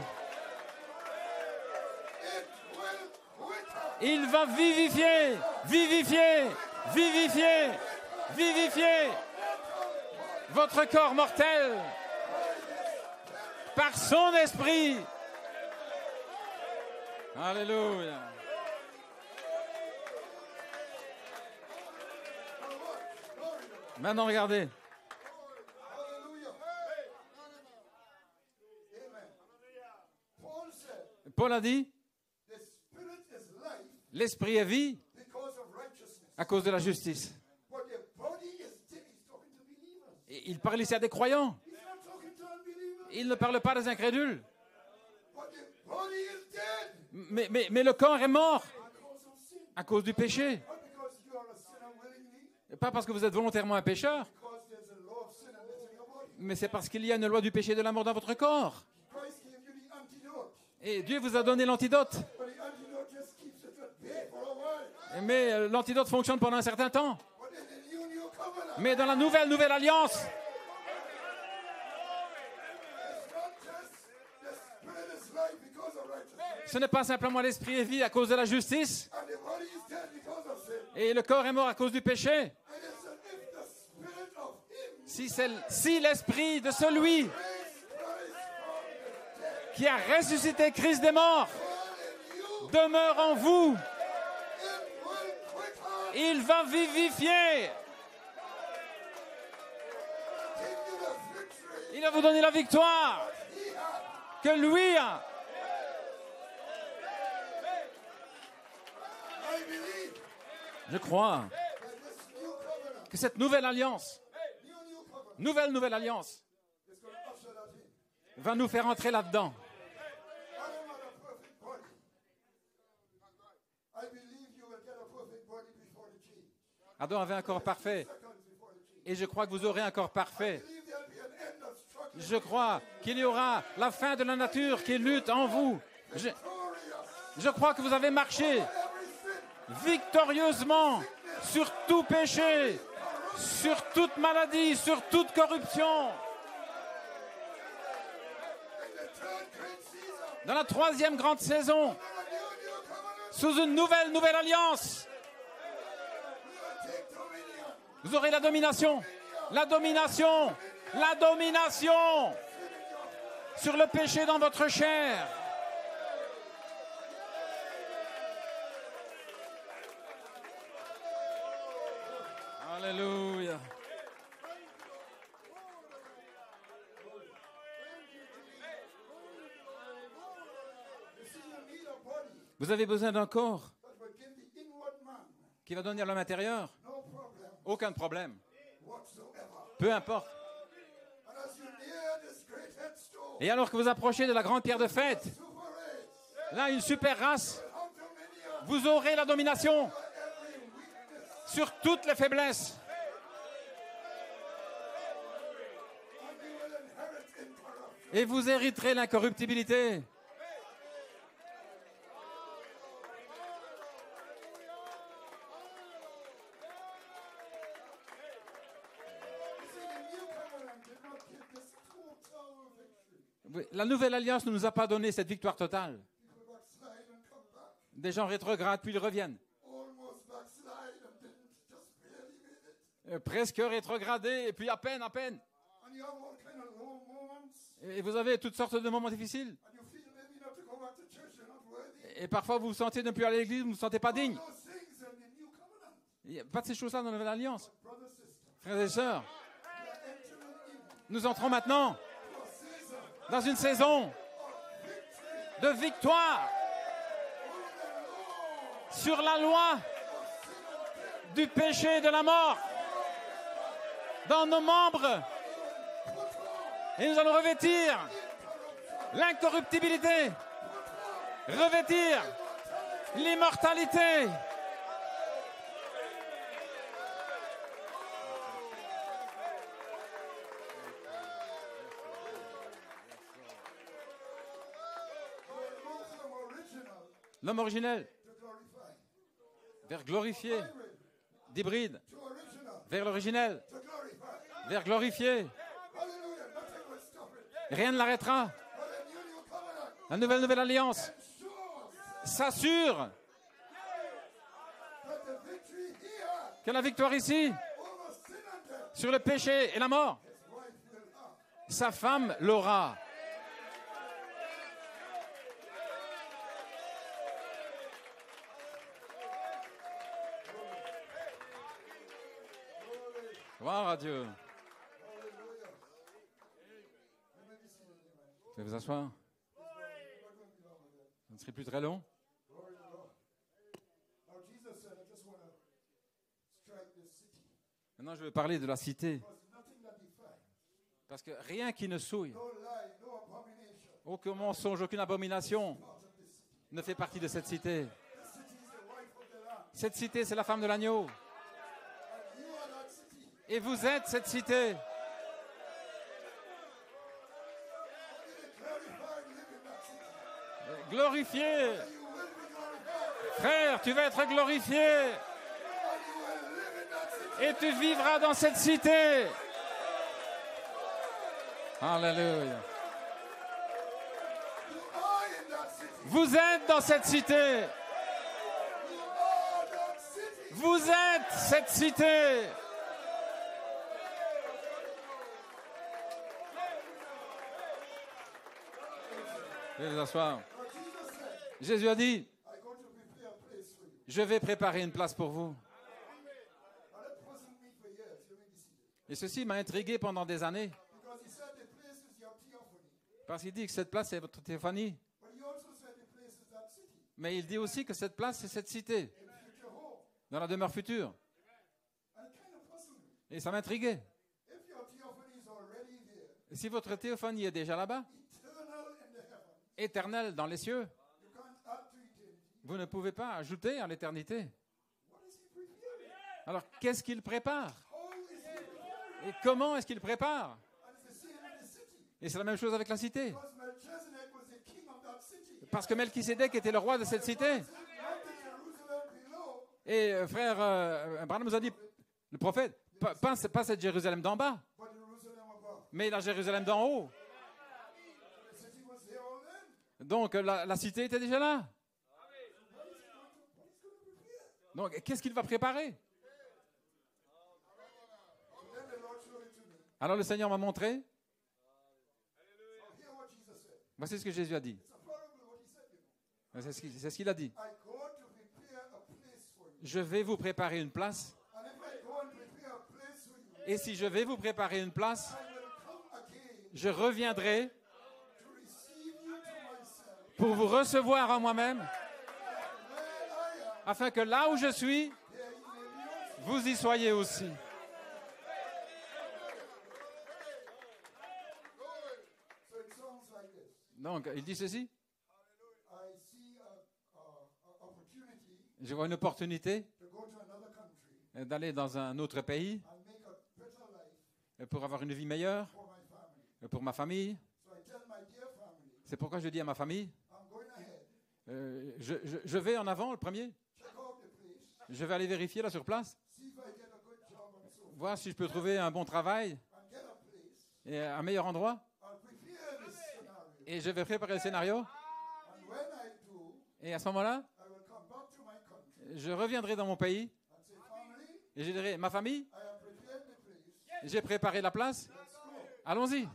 Speaker 1: il va vivifier, vivifier, vivifier, vivifier votre corps mortel par son esprit. Alléluia. Maintenant, regardez. Paul a dit, l'esprit est vie à cause de la justice. Et il parle ici à des croyants. Il ne parle pas des incrédules. Mais le corps est mort à cause du péché. Pas parce que vous êtes volontairement un pécheur, mais c'est parce qu'il y a une loi du péché et de la mort dans votre corps. Et Dieu vous a donné l'antidote. Mais l'antidote fonctionne pendant un certain temps. Mais dans la nouvelle alliance, ce n'est pas simplement l'esprit est vie à cause de la justice, et le corps est mort à cause du péché. Si l'esprit de celui qui a ressuscité Christ des morts demeure en vous, il va vivifier. Il va vous donner la victoire que lui a. Je crois que cette nouvelle alliance, nouvelle alliance, va nous faire entrer là-dedans. Adam avait un corps parfait. Et je crois que vous aurez un corps parfait. Je crois qu'il y aura la fin de la nature qui lutte en vous. Je crois que vous avez marché victorieusement sur tout péché, sur toute maladie, sur toute corruption. Dans la 3e grande saison, sous une nouvelle alliance, vous aurez la domination sur le péché dans votre chair. Alléluia. Vous avez besoin d'un corps qui va donner à l'homme intérieur. Aucun problème. Peu importe. Et alors que vous approchez de la grande pierre de fête, là, une super race, vous aurez la domination sur toutes les faiblesses. Et vous hériterez l'incorruptibilité. La nouvelle alliance ne nous a pas donné cette victoire totale. Des gens rétrogradent, puis ils reviennent. Presque rétrogradés, et puis à peine. Et vous avez toutes sortes de moments difficiles. Et parfois, vous vous sentez ne plus aller à l'église, vous ne vous sentez pas digne. Il n'y a pas de ces choses-là dans la nouvelle alliance. Frères et sœurs, nous entrons maintenant dans une saison de victoire sur la loi du péché et de la mort dans nos membres. Et nous allons revêtir l'incorruptibilité, revêtir l'immortalité. L'homme originel vers glorifié, d'hybride vers l'originel, vers glorifié. Rien ne l'arrêtera. La nouvelle alliance s'assure que la victoire ici sur le péché et la mort, sa femme l'aura. Gloire à Dieu. Vous pouvez vous asseoir. Ça ne serait plus très long. Maintenant, je vais parler de la cité. Parce que rien qui ne souille, aucun mensonge, aucune abomination ne fait partie de cette cité. Cette cité, c'est la femme de l'agneau. Et vous êtes cette cité. Glorifié. Frère, tu vas être glorifié. Et tu vivras dans cette cité. Alléluia. Vous êtes dans cette cité. Vous êtes cette cité. Veuillez vous asseoir.
Speaker 2: Now Jesus said,
Speaker 1: Jésus a dit,
Speaker 2: I go to prepare a place for you.
Speaker 1: je vais préparer une place pour vous.
Speaker 2: Now that puzzled me for years. You may be seated.
Speaker 1: Et ceci m'a intrigué pendant des années.
Speaker 2: Because he said the place is your theophany.
Speaker 1: Parce qu'il dit que cette place est votre théophanie.
Speaker 2: But he also said the place is that city,
Speaker 1: Mais il dit aussi que cette place, c'est cette cité,
Speaker 2: in future home.
Speaker 1: dans la demeure future.
Speaker 2: And it kind of puzzled me.
Speaker 1: Et ça m'intriguait.
Speaker 2: If your theophany is already there,
Speaker 1: Et si votre théophanie est déjà là-bas,
Speaker 2: eternal in the heavens,
Speaker 1: éternelle dans les cieux,
Speaker 2: you can't add to eternity.
Speaker 1: vous ne pouvez pas ajouter à l'éternité.
Speaker 2: What is he preparing?
Speaker 1: Alors, qu'est-ce qu'il prépare?
Speaker 2: How is he preparing?
Speaker 1: Et comment est-ce qu'il prépare?
Speaker 2: And it's the same in the city.
Speaker 1: Et c'est la même chose avec la cité.
Speaker 2: Because Melchizedek was the king of that city.
Speaker 1: Parce que Melchisédek était le roi de cette cité.
Speaker 2: Not the Jerusalem below,
Speaker 1: Et frère Branham nous a dit, le prophète, pas cette Jérusalem d'en bas,
Speaker 2: but Jerusalem above.
Speaker 1: mais la Jérusalem d'en haut.
Speaker 2: The city was there all then.
Speaker 1: Donc la cité était déjà là.
Speaker 2: What is he going to prepare?
Speaker 1: Donc qu'est-ce qu'il va préparer?
Speaker 2: So then the Lord showed it to me.
Speaker 1: Alors le Seigneur m'a montré,
Speaker 2: Hear what Jesus said.
Speaker 1: voici ce que Jésus a dit.
Speaker 2: It's a parable what he said, you know.
Speaker 1: C'est ce qu'il a dit.
Speaker 2: I go to prepare a place for you.
Speaker 1: Je vais vous préparer une place.
Speaker 2: And if I go and prepare a place for you,
Speaker 1: Et si je vais vous préparer une place,
Speaker 2: I will come again
Speaker 1: je reviendrai
Speaker 2: to receive you to myself.
Speaker 1: pour vous recevoir en moi-même,
Speaker 2: Where I am,
Speaker 1: afin que là où je suis,
Speaker 2: there you may be also.
Speaker 1: vous y soyez aussi.
Speaker 2: So it sounds like this.
Speaker 1: Donc il dit ceci.
Speaker 2: I see a opportunity
Speaker 1: Je vois une opportunité
Speaker 2: to go to another country
Speaker 1: d'aller dans un autre pays
Speaker 2: and make a better life
Speaker 1: pour avoir une vie meilleure,
Speaker 2: for my family.
Speaker 1: pour ma famille.
Speaker 2: So I tell my dear family,
Speaker 1: C'est pourquoi je dis à ma famille,
Speaker 2: I'm going ahead.
Speaker 1: je vais en avant le premier.
Speaker 2: Check out the place.
Speaker 1: Je vais aller vérifier là sur place,
Speaker 2: See if I get a good job and so forth.
Speaker 1: voir si je peux trouver un bon travail
Speaker 2: And get a place.
Speaker 1: et un meilleur endroit.
Speaker 2: I'll prepare this scenario.
Speaker 1: Et je vais préparer le scénario.
Speaker 2: And when I do,
Speaker 1: Et à ce moment-là,
Speaker 2: I will come back to my country
Speaker 1: je reviendrai dans mon pays
Speaker 2: and say, family,
Speaker 1: et je dirai, ma famille,
Speaker 2: I have prepared the place.
Speaker 1: j'ai préparé la place.
Speaker 2: Let's go.
Speaker 1: Allons-y.
Speaker 2: That's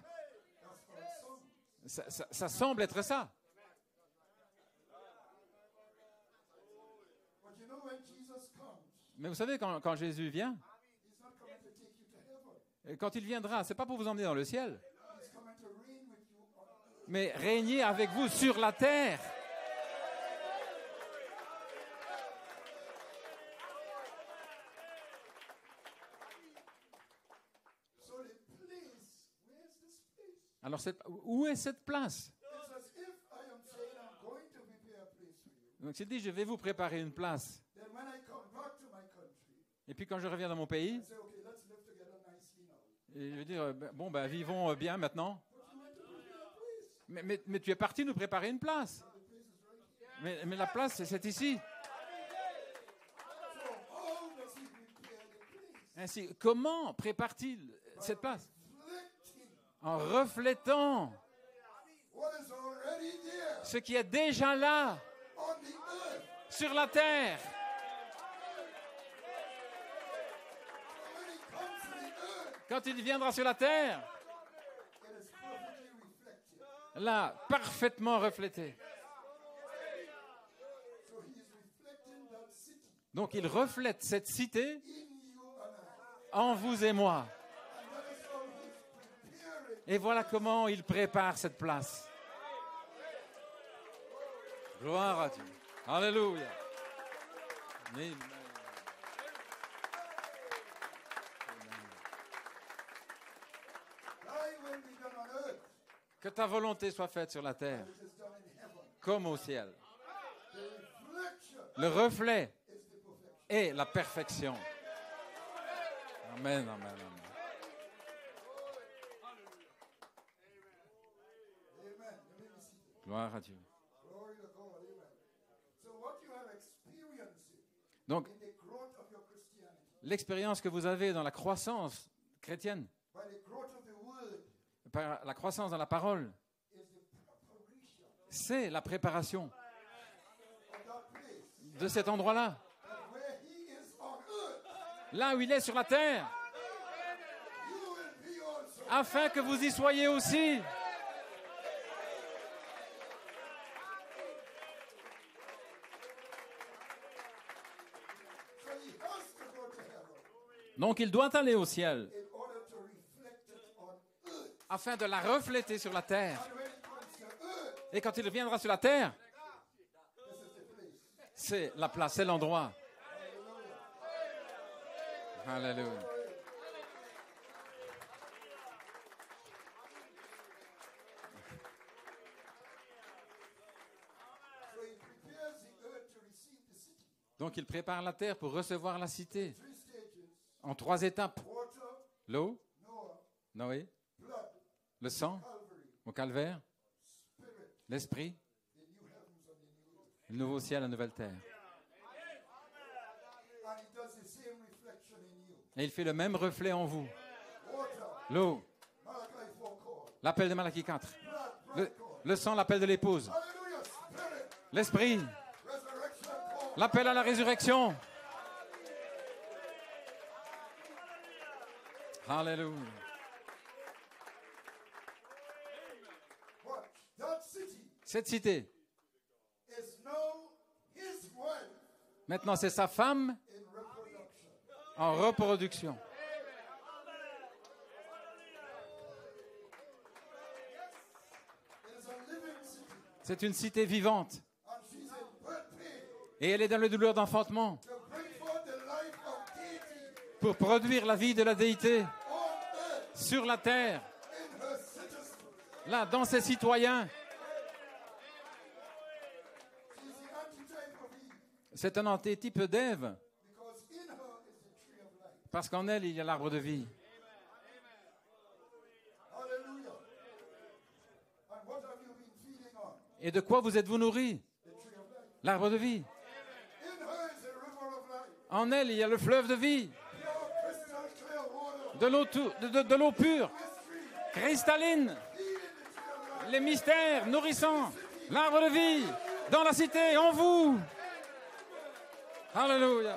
Speaker 2: how it sounds.
Speaker 1: Ça semble être ça.
Speaker 2: But you know when Jesus comes,
Speaker 1: Mais vous savez, quand Jésus vient,
Speaker 2: he's not coming to take you to heaven.
Speaker 1: et quand il viendra, c'est pas pour vous emmener dans le ciel,
Speaker 2: He's coming to reign with you on earth.
Speaker 1: mais régner avec vous sur la terre.
Speaker 2: So the place, where's this place?
Speaker 1: Alors, où est cette place?
Speaker 2: It's as if I am saying I'm going to prepare a place for you.
Speaker 1: Donc, il dit, je vais vous préparer une place.
Speaker 2: Then when I come back to my country,
Speaker 1: Et puis, quand je reviens dans mon pays,
Speaker 2: I say, okay, let's live together nicely now.
Speaker 1: et je vais dire, bon, ben, vivons bien maintenant.
Speaker 2: But you went to prepare a place.
Speaker 1: Mais tu es parti nous préparer une place.
Speaker 2: The place is right here.
Speaker 1: Mais la place, c'est ici.
Speaker 2: So how does he prepare the place?
Speaker 1: Ainsi, comment prépare-t-il cette place?
Speaker 2: Reflecting
Speaker 1: En reflétant
Speaker 2: what is already there
Speaker 1: ce qui est déjà là,
Speaker 2: on the earth.
Speaker 1: sur la terre.
Speaker 2: When he comes to the earth,
Speaker 1: Quand il viendra sur la terre,
Speaker 2: it is perfectly reflected.
Speaker 1: là, parfaitement reflété.
Speaker 2: So he is reflecting that city
Speaker 1: Donc, il reflète cette cité
Speaker 2: in you and I.
Speaker 1: en vous et moi.
Speaker 2: And that is how he's preparing.
Speaker 1: Et voilà comment il prépare cette place. Gloire à Dieu. Alléluia. Amen.
Speaker 2: Thy will be done on earth
Speaker 1: Que ta volonté soit faite sur la terre,
Speaker 2: as it is done in heaven.
Speaker 1: comme au ciel.
Speaker 2: The reflection
Speaker 1: Le reflet
Speaker 2: is the perfection.
Speaker 1: est la perfection. Amen, amen, amen.
Speaker 2: Amen. You may be seated.
Speaker 1: Gloire à Dieu.
Speaker 2: Glory to God. Amen. So what you have experienced
Speaker 1: Donc,
Speaker 2: in the growth of your Christianity,
Speaker 1: l'expérience que vous avez dans la croissance chrétienne,
Speaker 2: by the growth of the word,
Speaker 1: par la croissance dans la parole,
Speaker 2: is the preparation
Speaker 1: c'est la préparation
Speaker 2: of that place.
Speaker 1: de cet endroit-là.
Speaker 2: That where he is on earth,
Speaker 1: Là où il est sur la terre,
Speaker 2: you will be also.
Speaker 1: afin que vous y soyez aussi. Donc il doit aller au ciel
Speaker 2: in order to reflect it on earth.
Speaker 1: afin de la refléter sur la terre.
Speaker 2: And when it comes to earth,
Speaker 1: Et quand il reviendra sur la terre,
Speaker 2: this is the place.
Speaker 1: c'est la place, c'est l'endroit. Alléluia.
Speaker 2: So he prepares the earth to receive the city.
Speaker 1: Donc il prépare la terre pour recevoir la cité
Speaker 2: 3 stages:
Speaker 1: en 3 étapes.
Speaker 2: water,
Speaker 1: L'eau,
Speaker 2: Noah,
Speaker 1: Noé,
Speaker 2: blood,
Speaker 1: le sang
Speaker 2: Calvary,
Speaker 1: au calvaire,
Speaker 2: spirit,
Speaker 1: l'esprit,
Speaker 2: the new heavens and the new earth.
Speaker 1: le nouveau ciel, la nouvelle terre.
Speaker 2: And he does the same reflection in you.
Speaker 1: Et il fait le même reflet en vous.
Speaker 2: Water,
Speaker 1: L'eau,
Speaker 2: Malachi 4 call.
Speaker 1: l'appel de Malachie 4.
Speaker 2: Blood,
Speaker 1: Le sang, l'appel de l'épouse.
Speaker 2: hallelujah, spirit,
Speaker 1: L'esprit,
Speaker 2: resurrection call.
Speaker 1: l'appel à la résurrection. Alléluia.
Speaker 2: Watch. That city
Speaker 1: Cette cité,
Speaker 2: is now his wife
Speaker 1: maintenant c'est sa femme
Speaker 2: in reproduction.
Speaker 1: en reproduction.
Speaker 2: It is a living city.
Speaker 1: C'est une cité vivante.
Speaker 2: And she's in birth pain
Speaker 1: Et elle est dans le douleur d'enfantement
Speaker 2: to bring forth the life of deity
Speaker 1: pour produire la vie de la déité
Speaker 2: on earth
Speaker 1: sur la terre,
Speaker 2: in her citizens.
Speaker 1: là, dans ses citoyens.
Speaker 2: She's the antitype of Eve
Speaker 1: C'est un antitype d'Ève,
Speaker 2: because in her is the tree of life.
Speaker 1: parce qu'en elle, il y a l'arbre de vie.
Speaker 2: Hallelujah. And what have you been feeding on?
Speaker 1: Et de quoi vous êtes-vous nourris?
Speaker 2: The tree of life.
Speaker 1: L'arbre de vie.
Speaker 2: In her is the river of life.
Speaker 1: En elle, il y a le fleuve de vie,
Speaker 2: Pure crystal clear water.
Speaker 1: de l'eau pure,
Speaker 2: Mystery.
Speaker 1: cristalline,
Speaker 2: Feed in the tree of life.
Speaker 1: les mystères nourrissants, l'arbre de vie, dans la cité, en vous. Alléluia.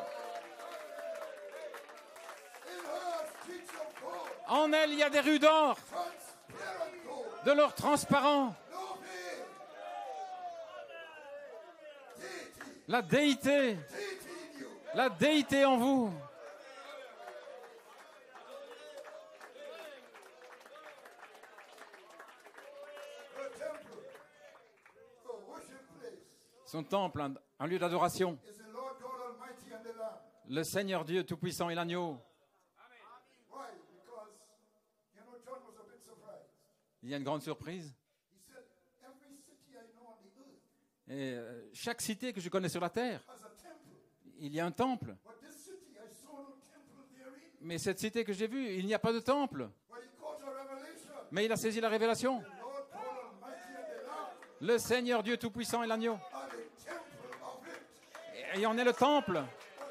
Speaker 2: In her streets of gold.
Speaker 1: En elle, il y a des rues d'or,
Speaker 2: Transparent gold.
Speaker 1: de l'or transparent,
Speaker 2: No pain. Deity.
Speaker 1: la déité,
Speaker 2: Deity in you.
Speaker 1: la déité en vous.
Speaker 2: Her temple. A worship place.
Speaker 1: Son temple, un lieu d'adoration.
Speaker 2: Is the Lord God Almighty and the Lamb.
Speaker 1: Le Seigneur Dieu Tout-Puissant et l'agneau.
Speaker 2: Why? Because, you know, John was a bit surprised.
Speaker 1: Il y a une grande surprise.
Speaker 2: He said, every city I know on the earth
Speaker 1: Et chaque cité que je connais sur la terre,
Speaker 2: has a temple.
Speaker 1: il y a un temple.
Speaker 2: But this city, I saw no temple therein.
Speaker 1: Mais cette cité que j'ai vue, il n'y a pas de temple.
Speaker 2: But he caught a revelation.
Speaker 1: Mais il a saisi la révélation.
Speaker 2: The Lord God Almighty and the Lamb
Speaker 1: Le Seigneur Dieu Tout-Puissant et l'agneau.
Speaker 2: are the temple of it.
Speaker 1: Et il en est le temple.
Speaker 2: But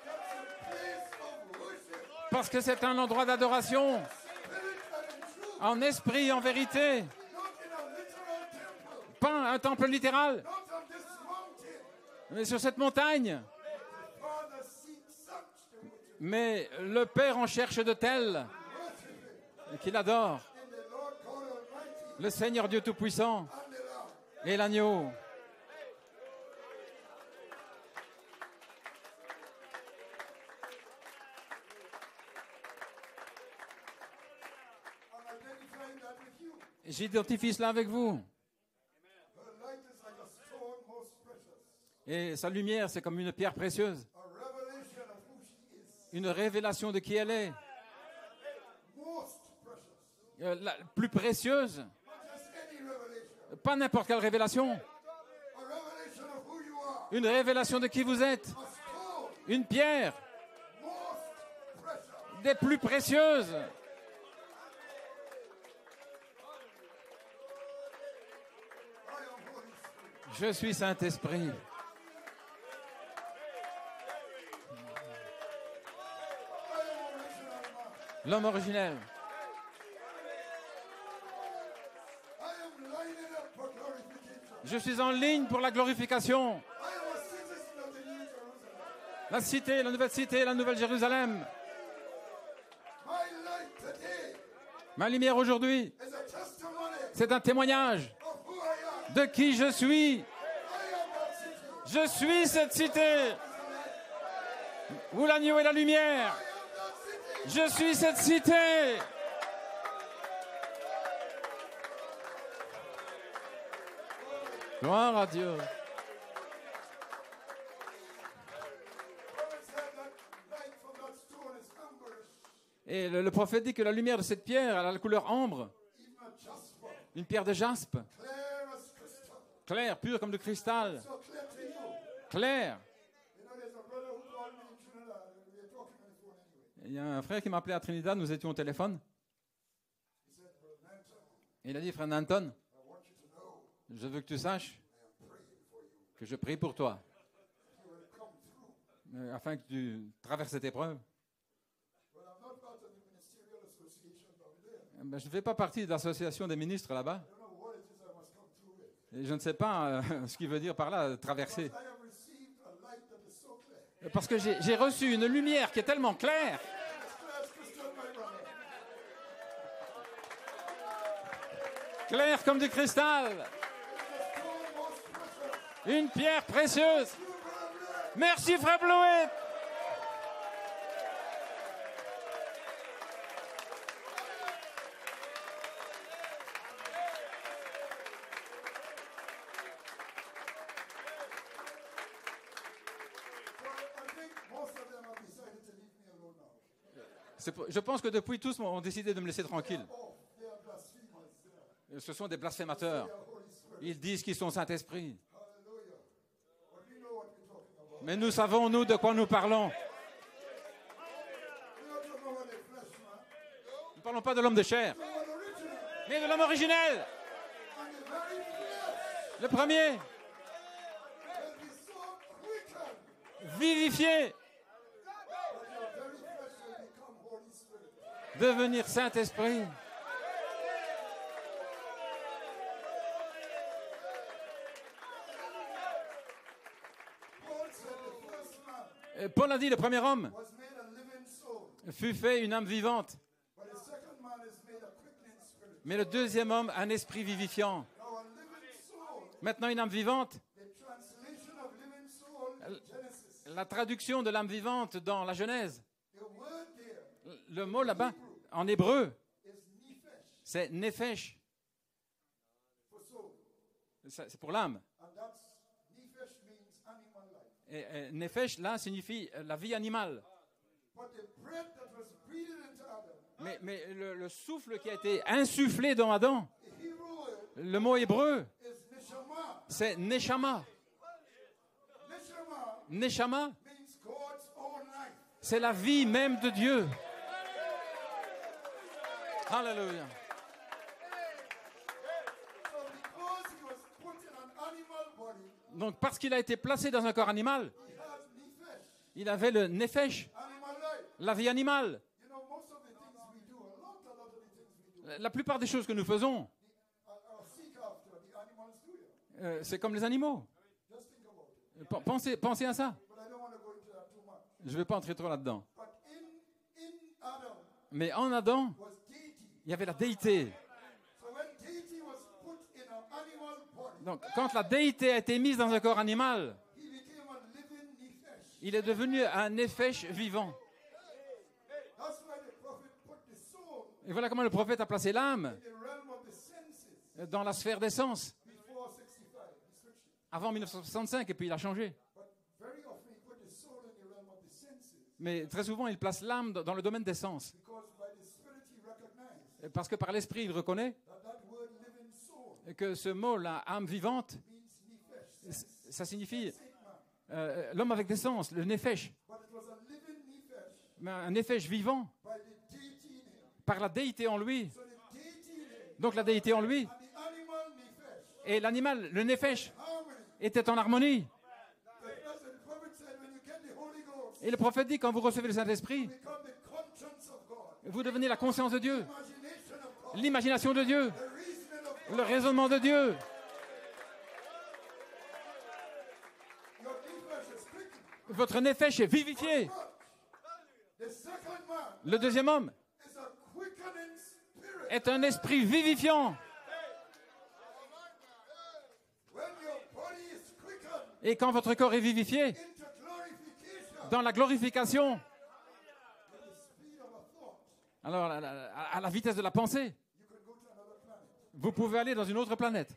Speaker 2: that's a place of worship.
Speaker 1: Parce que c'est un endroit d'adoration.
Speaker 2: Spirit and in truth.
Speaker 1: En esprit et en vérité.
Speaker 2: Not in a literal temple.
Speaker 1: Pas un temple littéral.
Speaker 2: Not on this mountain.
Speaker 1: Mais sur cette montagne.
Speaker 2: The Father seeks such to worship.
Speaker 1: Mais le Père en cherche de tels qu'il adore.
Speaker 2: In the Lord God Almighty
Speaker 1: Le Seigneur Dieu Tout-Puissant
Speaker 2: and the Lamb.
Speaker 1: et l'agneau.
Speaker 2: I'm identifying that with you.
Speaker 1: J'identifie cela avec vous.
Speaker 2: Her light is like a stone most precious.
Speaker 1: Et sa lumière, c'est comme une pierre précieuse.
Speaker 2: A revelation of who she is.
Speaker 1: Une révélation de qui elle est.
Speaker 2: Most precious.
Speaker 1: La plus précieuse.
Speaker 2: Not just any revelation.
Speaker 1: Pas n'importe quelle révélation.
Speaker 2: A revelation of who you are.
Speaker 1: Une révélation de qui vous êtes.
Speaker 2: A stone
Speaker 1: Une pierre
Speaker 2: most precious.
Speaker 1: des plus précieuses.
Speaker 2: I am Holy Spirit.
Speaker 1: Je suis Saint-Esprit.
Speaker 2: I am original man.
Speaker 1: L'homme originel.
Speaker 2: I am lining up for glorification.
Speaker 1: Je suis en ligne pour la glorification.
Speaker 2: I am a citizen of the New Jerusalem.
Speaker 1: La cité, la nouvelle cité, la nouvelle Jérusalem.
Speaker 2: My light today
Speaker 1: Ma lumière aujourd'hui,
Speaker 2: is a testimony
Speaker 1: c'est un témoignage
Speaker 2: of who I am.
Speaker 1: de qui je suis.
Speaker 2: I am that city.
Speaker 1: Je suis cette cité où l'agneau est la lumière.
Speaker 2: I am that
Speaker 1: Je suis cette cité. Gloire à Dieu. Et le prophète dit que la lumière de cette pierre, elle a la couleur ambre. Une pierre de jaspe. Claire, pure comme du cristal. Claire. Il y a un frère qui m'a appelé à Trinidad, nous étions au téléphone. Et il a dit, frère Nanton, je veux que tu saches que je prie pour toi, afin que tu traverses cette épreuve. Je ne fais pas partie de l'association des ministres là-bas. Et je ne sais pas ce qu'il veut dire par là, traverser. Parce que j'ai reçu une lumière qui est tellement claire. Claire comme du cristal. Une pierre précieuse. Merci, frère Bleuet. Je pense que depuis tous ont décidé de me laisser tranquille. Ce sont des blasphémateurs. Ils disent qu'ils sont Saint-Esprit. Mais nous savons, nous, de quoi nous parlons. Nous ne parlons pas de l'homme de chair, mais de l'homme originel. Le premier. Vivifié. Devenir Saint-Esprit. Paul a dit, le premier homme fut fait une âme vivante. Mais le deuxième homme, un esprit vivifiant. Maintenant, une âme vivante. La traduction de l'âme vivante dans la Genèse. Le mot là-bas, en hébreu, c'est nefesh. C'est pour l'âme. Et nefesh, là, signifie la vie animale. Mais le souffle qui a été insufflé dans Adam, le mot hébreu, c'est neshama. Neshama, c'est la vie même de Dieu. Alléluia. Donc, parce qu'il a été placé dans un corps animal, il avait le nefesh, la vie animale. La plupart des choses que nous faisons, c'est comme les animaux. Pensez à ça. Je ne vais pas entrer trop là-dedans. Mais en Adam, il y avait la déité. Donc, quand la déité a été mise dans un corps animal, il est devenu un nefesh vivant. Et voilà comment le prophète a placé l'âme dans la sphère des sens. Avant 1965, et puis il a changé. Mais très souvent, il place l'âme dans le domaine des sens. Parce que par l'esprit, il reconnaît que ce mot-là, âme vivante, ça signifie l'homme avec des sens, le nefesh. Mais un nefesh vivant, par la déité en lui. Donc la déité en lui. Et l'animal, le nefesh, était en harmonie. Et le prophète dit, quand vous recevez le Saint-Esprit, vous devenez la conscience de Dieu, l'imagination de Dieu, le raisonnement de Dieu. Votre nefesh est vivifié. Le deuxième homme est un esprit vivifiant. Et quand votre corps est vivifié, dans la glorification, Alors, à la vitesse de la pensée,
Speaker 2: You can go to another planet.
Speaker 1: vous pouvez aller dans une autre planète.
Speaker 2: You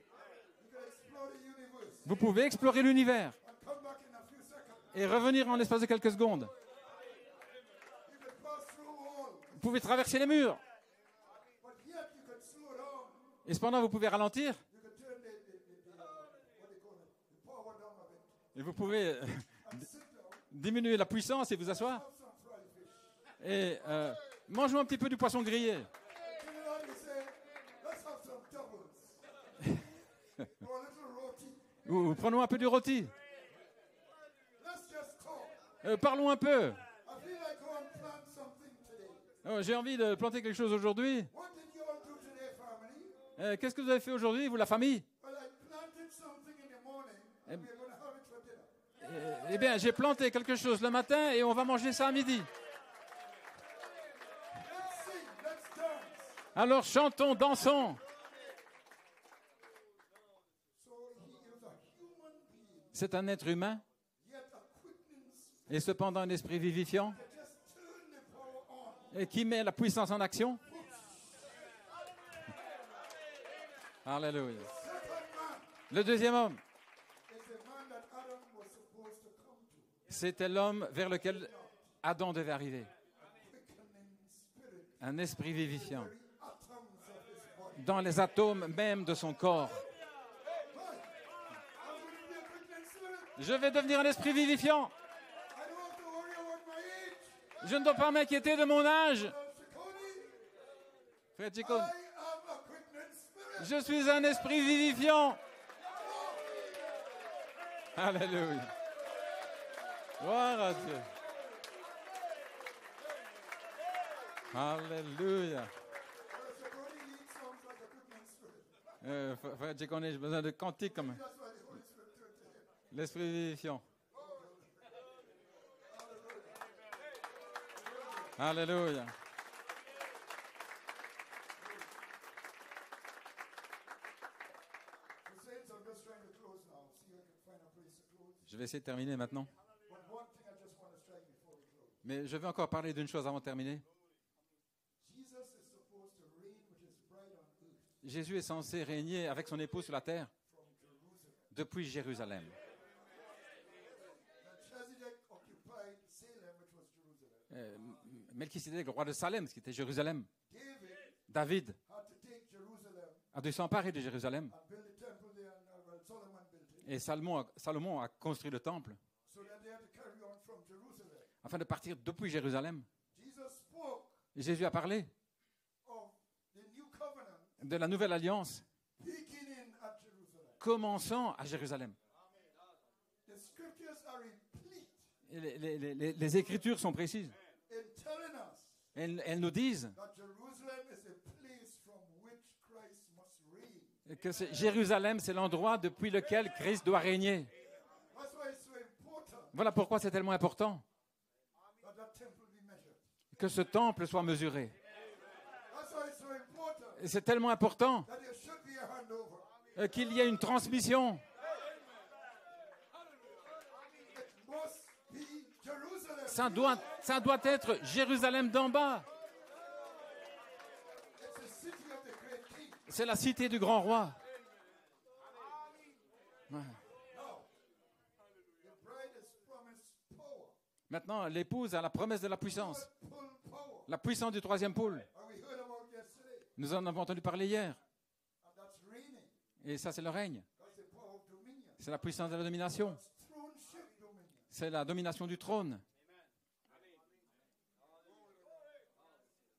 Speaker 2: can explore the universe
Speaker 1: Vous pouvez explorer l'univers
Speaker 2: and come back in a few seconds.
Speaker 1: et revenir en l'espace de quelques secondes.
Speaker 2: You can pass through walls,
Speaker 1: Vous pouvez traverser les murs.
Speaker 2: but yet you can slow down.
Speaker 1: Et cependant, vous pouvez ralentir
Speaker 2: You can turn what they call it, the power down a bit
Speaker 1: et vous pouvez
Speaker 2: and sit down.
Speaker 1: diminuer la puissance et vous asseoir.
Speaker 2: Have some fried fish.
Speaker 1: Et mangeons un petit peu du poisson grillé.
Speaker 2: Trinidad, you say, let's have some doubles. Or a little roti.
Speaker 1: Ou prenons un peu du rôti.
Speaker 2: Let's just talk.
Speaker 1: Parlons un peu.
Speaker 2: I feel like go and plant something today.
Speaker 1: J'ai envie de planter quelque chose aujourd'hui.
Speaker 2: What did you all do today, family?
Speaker 1: Qu'est-ce que vous avez fait aujourd'hui, vous, la famille?
Speaker 2: Well, I planted something in the morning, and we're going to have it for dinner.
Speaker 1: Eh bien, j'ai planté quelque chose le matin et on va manger ça à midi.
Speaker 2: Let's sing, let's dance.
Speaker 1: Alors chantons, dansons.
Speaker 2: So he is a human being,
Speaker 1: C'est un être humain
Speaker 2: yet a quickening spirit
Speaker 1: et cependant un esprit vivifiant
Speaker 2: that just turn the power on.
Speaker 1: et qui met la puissance en action. Alléluia.
Speaker 2: Second man
Speaker 1: Le deuxième homme,
Speaker 2: is the man that Adam was supposed to come to.
Speaker 1: c'était l'homme vers lequel Adam devait arriver.
Speaker 2: Quickening spirit,
Speaker 1: Un esprit vivifiant
Speaker 2: very atoms of his body.
Speaker 1: dans les atomes même de son corps.
Speaker 2: I'm going to be a quickening spirit.
Speaker 1: Je vais devenir un esprit vivifiant.
Speaker 2: I don't have to worry about my age.
Speaker 1: Je ne dois pas m'inquiéter de mon âge.
Speaker 2: Chicone,
Speaker 1: Frère Chico,
Speaker 2: I am a quickening spirit.
Speaker 1: je suis un esprit vivifiant. Alléluia. Gloire à Dieu. Alléluia.
Speaker 2: Chicone lead sounds like a quickening spirit.
Speaker 1: Frère Chico, j'ai besoin de cantiques comme
Speaker 2: That's why the Holy Spirit turned to him.
Speaker 1: l'esprit vivifiant. Alléluia.
Speaker 2: The saints, I'm just trying to close now. See if I can find a place to close.
Speaker 1: Je vais essayer de terminer maintenant.
Speaker 2: But one thing I just want to strike before we close.
Speaker 1: Mais je vais encore parler d'une chose avant de terminer.
Speaker 2: Jesus is supposed to reign with his bride on earth
Speaker 1: Jésus est censé régner avec son épouse sur la terre
Speaker 2: from Jerusalem.
Speaker 1: depuis Jérusalem.
Speaker 2: Melchizedek occupied Salem, which was Jerusalem.
Speaker 1: Melchisédek, le roi de Salem, ce qui était Jérusalem.
Speaker 2: David
Speaker 1: David
Speaker 2: had to take Jerusalem
Speaker 1: a dû s'emparer de Jérusalem.
Speaker 2: and build the temple there, and Solomon built it.
Speaker 1: Et Salomon a construit le temple
Speaker 2: So then they had to carry on from Jerusalem.
Speaker 1: afin de partir depuis Jérusalem.
Speaker 2: Jesus spoke
Speaker 1: Et Jésus a parlé
Speaker 2: of the new covenant
Speaker 1: de la nouvelle alliance,
Speaker 2: beginning at Jerusalem.
Speaker 1: commençant à Jérusalem.
Speaker 2: The scriptures are replete
Speaker 1: Et les Écritures sont précises.
Speaker 2: in telling us
Speaker 1: Elles nous disent
Speaker 2: that Jerusalem is a place from which Christ must reign.
Speaker 1: que Jérusalem, c'est l'endroit depuis lequel Christ doit régner.
Speaker 2: That's why it's so important
Speaker 1: Voilà pourquoi c'est tellement important
Speaker 2: that that temple be measured.
Speaker 1: que ce temple soit mesuré.
Speaker 2: That's why it's so important
Speaker 1: Et c'est tellement important
Speaker 2: that there should be a handover.
Speaker 1: qu'il y ait une transmission.
Speaker 2: It must be Jerusalem.
Speaker 1: Ça doit être Jérusalem d'en bas.
Speaker 2: It's the city of the great king.
Speaker 1: C'est la cité du grand roi. Ouais.
Speaker 2: Now, the bride is promised power.
Speaker 1: Maintenant, l'épouse a la promesse de la puissance.
Speaker 2: Pull power.
Speaker 1: La puissance du troisième pôle.
Speaker 2: And we heard about yesterday.
Speaker 1: Nous en avons entendu parler hier.
Speaker 2: And that's reigning.
Speaker 1: Et ça, c'est le règne.
Speaker 2: That's the power of dominion.
Speaker 1: C'est la puissance de la domination.
Speaker 2: That's throneship dominion.
Speaker 1: C'est la domination du trône.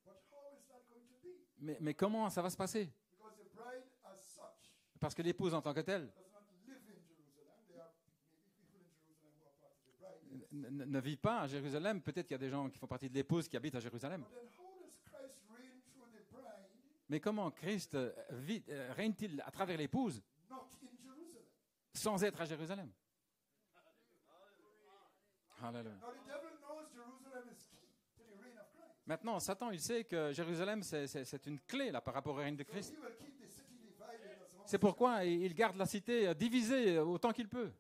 Speaker 2: But how is that going to be?
Speaker 1: Mais comment ça va se passer?
Speaker 2: Because the bride as such
Speaker 1: Parce que l'épouse en tant que telle
Speaker 2: does not live in Jerusalem. There are maybe people in Jerusalem who are part of the bride.
Speaker 1: ne vit pas à Jérusalem. Peut-être qu'il y a des gens qui font partie de l'épouse qui habitent à Jérusalem.
Speaker 2: But then how does Christ reign through the bride
Speaker 1: Mais comment Christ règne-t-il à travers l'épouse
Speaker 2: not in Jerusalem?
Speaker 1: sans être à Jérusalem? Alléluia.
Speaker 2: Now the devil knows Jerusalem is key to the reign of Christ.
Speaker 1: Maintenant, Satan, il sait que Jérusalem, c'est une clé là, par rapport au règne de
Speaker 2: So
Speaker 1: Christ.
Speaker 2: he will keep the city divided as long
Speaker 1: C'est pourquoi il garde la cité divisée autant qu'il peut.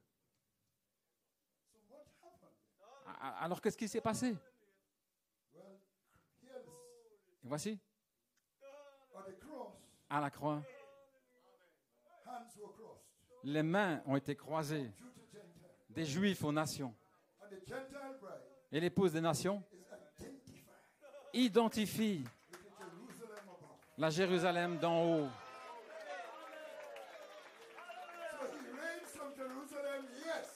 Speaker 2: So what happened?
Speaker 1: Alors, qu'est-ce qui s'est passé?
Speaker 2: Well, here's
Speaker 1: Voici,
Speaker 2: at the cross,
Speaker 1: à la croix,
Speaker 2: hands were crossed
Speaker 1: les mains ont été croisées
Speaker 2: due to Gentile.
Speaker 1: des Juifs aux nations.
Speaker 2: And the Gentile bride
Speaker 1: Et l'épouse des nations
Speaker 2: is identified
Speaker 1: identifie
Speaker 2: with the Jerusalem above.
Speaker 1: la Jérusalem d'en haut.
Speaker 2: So he reigns from Jerusalem, yes.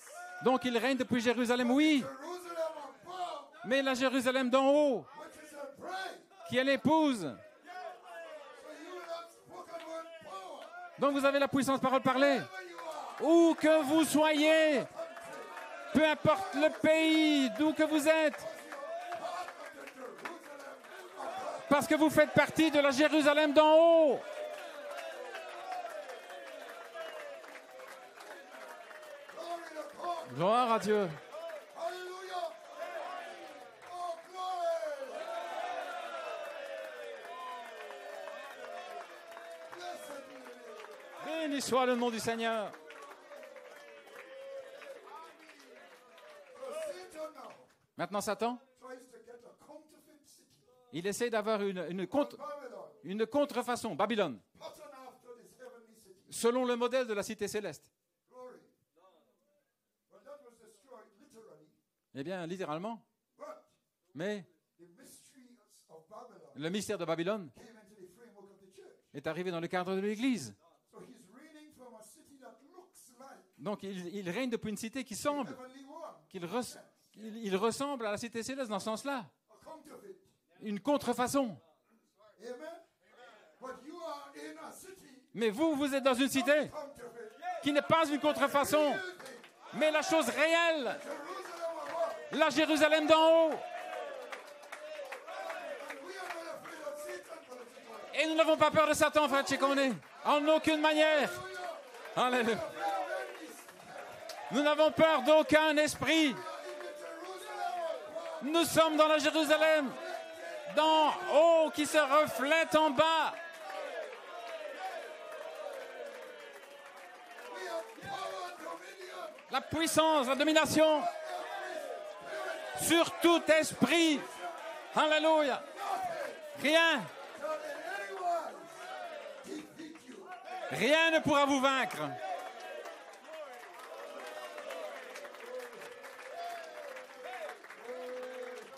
Speaker 1: Donc il règne depuis Jérusalem, oui,
Speaker 2: Jerusalem above,
Speaker 1: mais la Jérusalem d'en haut,
Speaker 2: which is a bride.
Speaker 1: qui est l'épouse.
Speaker 2: So you have spoken word power.
Speaker 1: Donc vous avez la puissance parole parlée.
Speaker 2: Wherever you are,
Speaker 1: Où que vous soyez, peu importe le pays, d'où que vous êtes,
Speaker 2: part of the Jerusalem above.
Speaker 1: parce que vous faites partie de la Jérusalem d'en haut.
Speaker 2: Glory to God.
Speaker 1: Gloire à Dieu.
Speaker 2: Hallelujah. Oh, glory. Blessed be the name.
Speaker 1: Béni soit le nom du Seigneur.
Speaker 2: So Satan now
Speaker 1: Maintenant, Satan,
Speaker 2: tries to get a counterfeit city,
Speaker 1: il essaie d'avoir une
Speaker 2: Babylon,
Speaker 1: contrefaçon, Babylone,
Speaker 2: pattern after this heavenly city.
Speaker 1: selon le modèle de la cité céleste.
Speaker 2: Glory. Well, that was destroyed literally,
Speaker 1: Eh bien, littéralement.
Speaker 2: but
Speaker 1: Mais
Speaker 2: the mysteries of Babylon
Speaker 1: le mystère de Babylone
Speaker 2: came into the framework of the church.
Speaker 1: est arrivé dans le cadre de l'Église.
Speaker 2: So he's reigning from a city that looks like
Speaker 1: Donc, il règne depuis une cité qui semble,
Speaker 2: heavenly one,
Speaker 1: il ressemble à la cité céleste dans ce sens-là.
Speaker 2: a counterfeit.
Speaker 1: Une contrefaçon.
Speaker 2: Amen. But you are in a city
Speaker 1: Mais vous êtes dans une cité
Speaker 2: counterfeit.
Speaker 1: qui n'est pas une contrefaçon, mais la chose réelle,
Speaker 2: Jerusalem above.
Speaker 1: la Jérusalem d'en haut.
Speaker 2: And we are not afraid of Satan, brother Chico.
Speaker 1: Et nous n'avons pas peur de Satan, frère Tchekone. En aucune manière. Alléluia. Nous n'avons peur d'aucun esprit. Nous sommes dans la Jérusalem d'en haut qui se reflète en bas.
Speaker 2: We have power and dominion
Speaker 1: La puissance, la domination sur tout esprit. Alléluia. Rien,
Speaker 2: shall in any wise defeat you.
Speaker 1: rien ne pourra vous vaincre.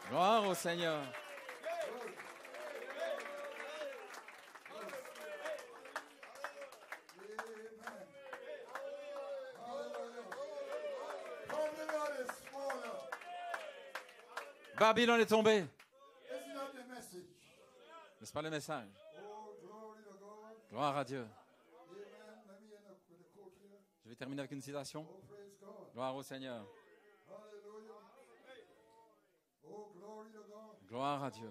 Speaker 1: Gloire au Seigneur.
Speaker 2: Babylon is fallen.
Speaker 1: Babylone est tombée.
Speaker 2: Isn't that the message?
Speaker 1: N'est-ce pas le message?
Speaker 2: Oh, glory to God.
Speaker 1: Gloire à Dieu.
Speaker 2: Amen. Let me end up with a quote here.
Speaker 1: Je vais terminer avec une citation.
Speaker 2: Oh, praise God.
Speaker 1: Gloire au Seigneur.
Speaker 2: Hallelujah. Oh, glory to God.
Speaker 1: Gloire à Dieu.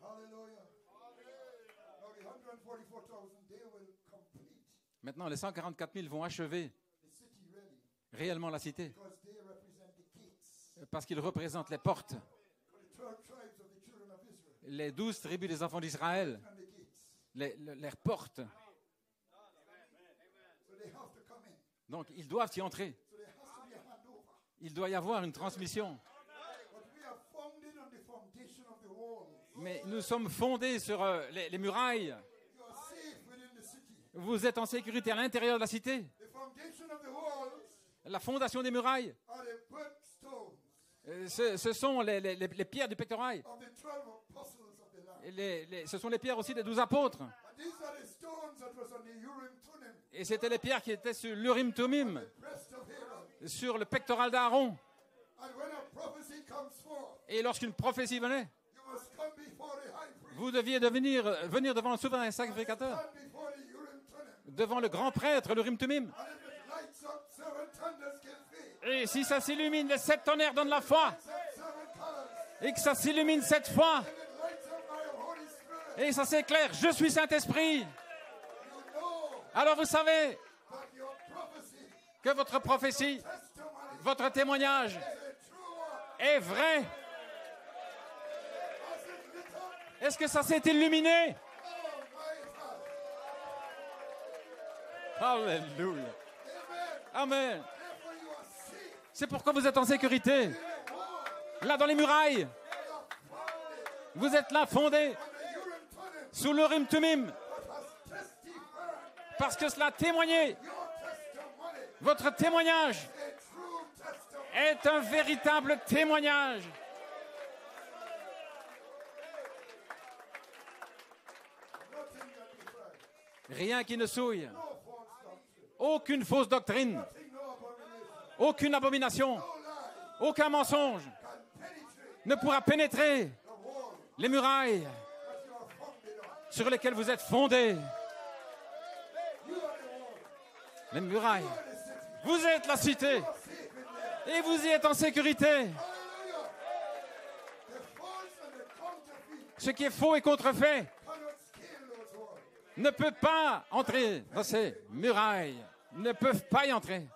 Speaker 2: Hallelujah. Now the 144,000, they will complete
Speaker 1: Maintenant, les 144 000 vont achever
Speaker 2: the city really
Speaker 1: réellement la cité
Speaker 2: because they represent the gates.
Speaker 1: parce qu'ils représentent les portes,
Speaker 2: For the 12 tribes of the children of Israel
Speaker 1: les 12 tribus des enfants d'Israël,
Speaker 2: and the gates.
Speaker 1: les portes.
Speaker 2: So they have to come in.
Speaker 1: Donc, ils doivent y entrer.
Speaker 2: So there has to be a handover.
Speaker 1: Il doit y avoir une transmission.
Speaker 2: But we are founded on the foundation of the walls.
Speaker 1: Mais nous sommes fondés sur les murailles.
Speaker 2: You are safe within the city.
Speaker 1: Vous êtes en sécurité à l'intérieur de la cité.
Speaker 2: The foundation of the walls
Speaker 1: La fondation des murailles,
Speaker 2: are the birthstones
Speaker 1: ce sont les pierres du pectoral.
Speaker 2: of the 12 apostles of the Lamb.
Speaker 1: Et ce sont les pierres aussi des 12 apôtres.
Speaker 2: And these are the stones that was on the Urim Thummim,
Speaker 1: Et c'était les pierres qui étaient sur l'Urim Thummim,
Speaker 2: breast of Aaron.
Speaker 1: sur le pectoral d'Aaron.
Speaker 2: And when a prophecy comes forth,
Speaker 1: Et lorsqu'une prophétie venait,
Speaker 2: you must come before the high priest,
Speaker 1: vous deviez venir devant le souverain sacrificateur,
Speaker 2: stand before the Urim Thummim.
Speaker 1: devant le grand prêtre, l'Urim Thummim.
Speaker 2: And if it lights up, 7 thunders give faith.
Speaker 1: Et si ça s'illumine, les 7 tonnerres donnent la foi.
Speaker 2: 7 colors.
Speaker 1: Et que ça s'illumine 7 fois.
Speaker 2: If it lights up my Holy Spirit,
Speaker 1: Et ça s'éclaire, je suis Saint-Esprit.
Speaker 2: you know
Speaker 1: Alors vous savez
Speaker 2: that your prophecy,
Speaker 1: que votre prophétie,
Speaker 2: testimony,
Speaker 1: votre témoignage
Speaker 2: is a true one.
Speaker 1: est vrai.
Speaker 2: Has it lit up?
Speaker 1: Est-ce que ça s'est illuminé?
Speaker 2: Oh my God.
Speaker 1: Alléluia.
Speaker 2: Amen.
Speaker 1: Amen.
Speaker 2: Therefore you are safe.
Speaker 1: C'est pourquoi vous êtes en sécurité. Là dans les murailles.
Speaker 2: You are founded
Speaker 1: Vous êtes là fondé sous le Urim Tumim parce que cela a témoigné. Votre témoignage est un véritable témoignage. Rien qui ne souille. Aucune fausse doctrine. Aucune abomination. Aucun mensonge ne pourra pénétrer les murailles sur lesquelles vous êtes fondés. Les murailles. Vous êtes la cité. Et vous y êtes en sécurité. Ce qui est faux et contrefait ne peut pas entrer dans ces murailles. Ne peuvent pas y entrer.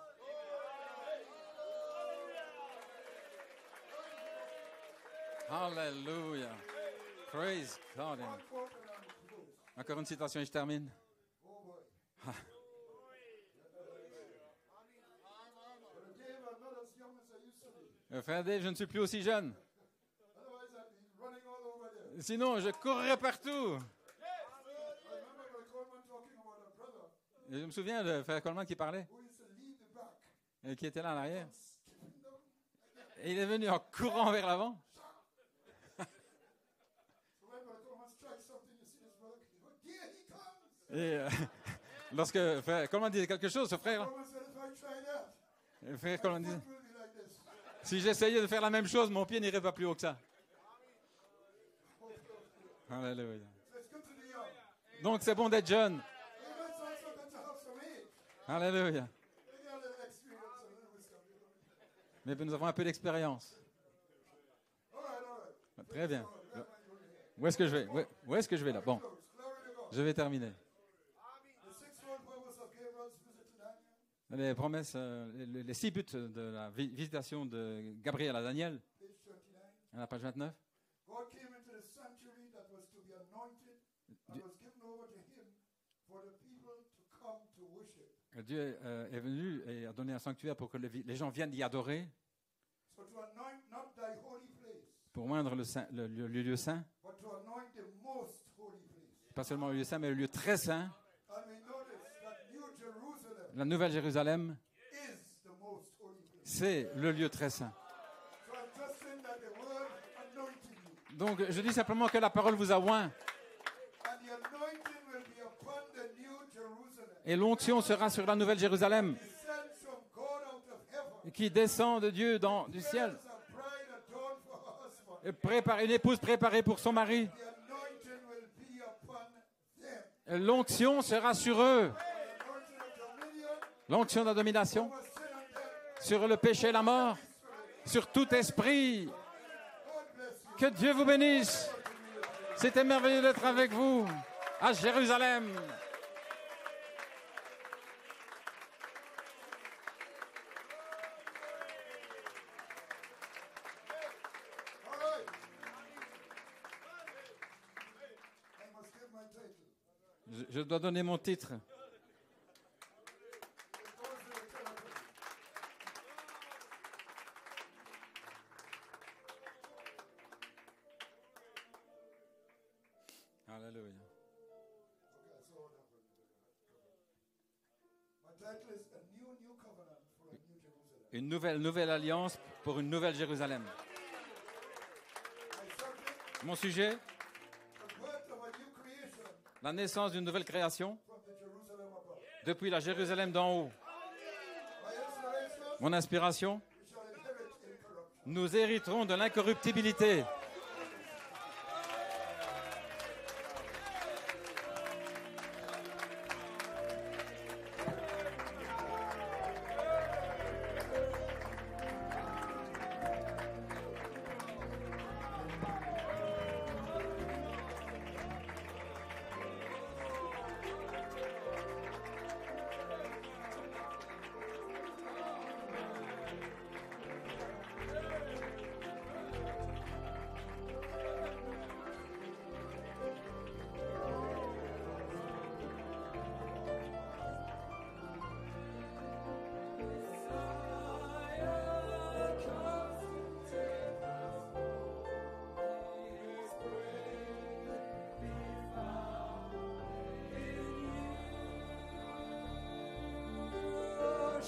Speaker 1: Alléluia. Praise God. Encore une citation et je termine. Frère Dave, je ne suis plus aussi jeune. Sinon, je courrais partout. Et je me souviens de frère Coleman qui parlait. Et qui était là en arrière. Et il est venu en courant vers l'avant. Et lorsque frère Coleman disait quelque chose, ce frère, le frère Coleman disait, si j'essayais de faire la même chose, mon pied n'irait pas plus haut que ça. Alléluia. Donc c'est bon d'être jeune. Alléluia. Mais nous avons un peu d'expérience. Très bien. Où est-ce que je vais? Où est-ce que je vais là? Bon, je vais terminer. Les promesses, les 6 buts de la visitation de Gabriel à Daniel, à la page 29. Dieu est venu et a donné un sanctuaire pour que les gens viennent y adorer, pour moindre le lieu saint, pas seulement le lieu saint, mais le lieu très saint. La Nouvelle Jérusalem, c'est le lieu très saint. Donc, je dis simplement que la parole vous a oint. Et l'onction sera sur la Nouvelle Jérusalem, qui descend de Dieu du ciel. Et une épouse préparée pour son mari. Et l'onction sera sur eux. L'onction de la domination, sur le péché et la mort, sur tout esprit. Que Dieu vous bénisse. C'était merveilleux d'être avec vous à Jérusalem. Je dois donner mon titre. Alléluia. Une nouvelle alliance pour une nouvelle Jérusalem. Mon sujet, la naissance d'une nouvelle création depuis la Jérusalem d'en haut. Mon inspiration, nous hériterons de l'incorruptibilité.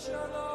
Speaker 2: Shalom.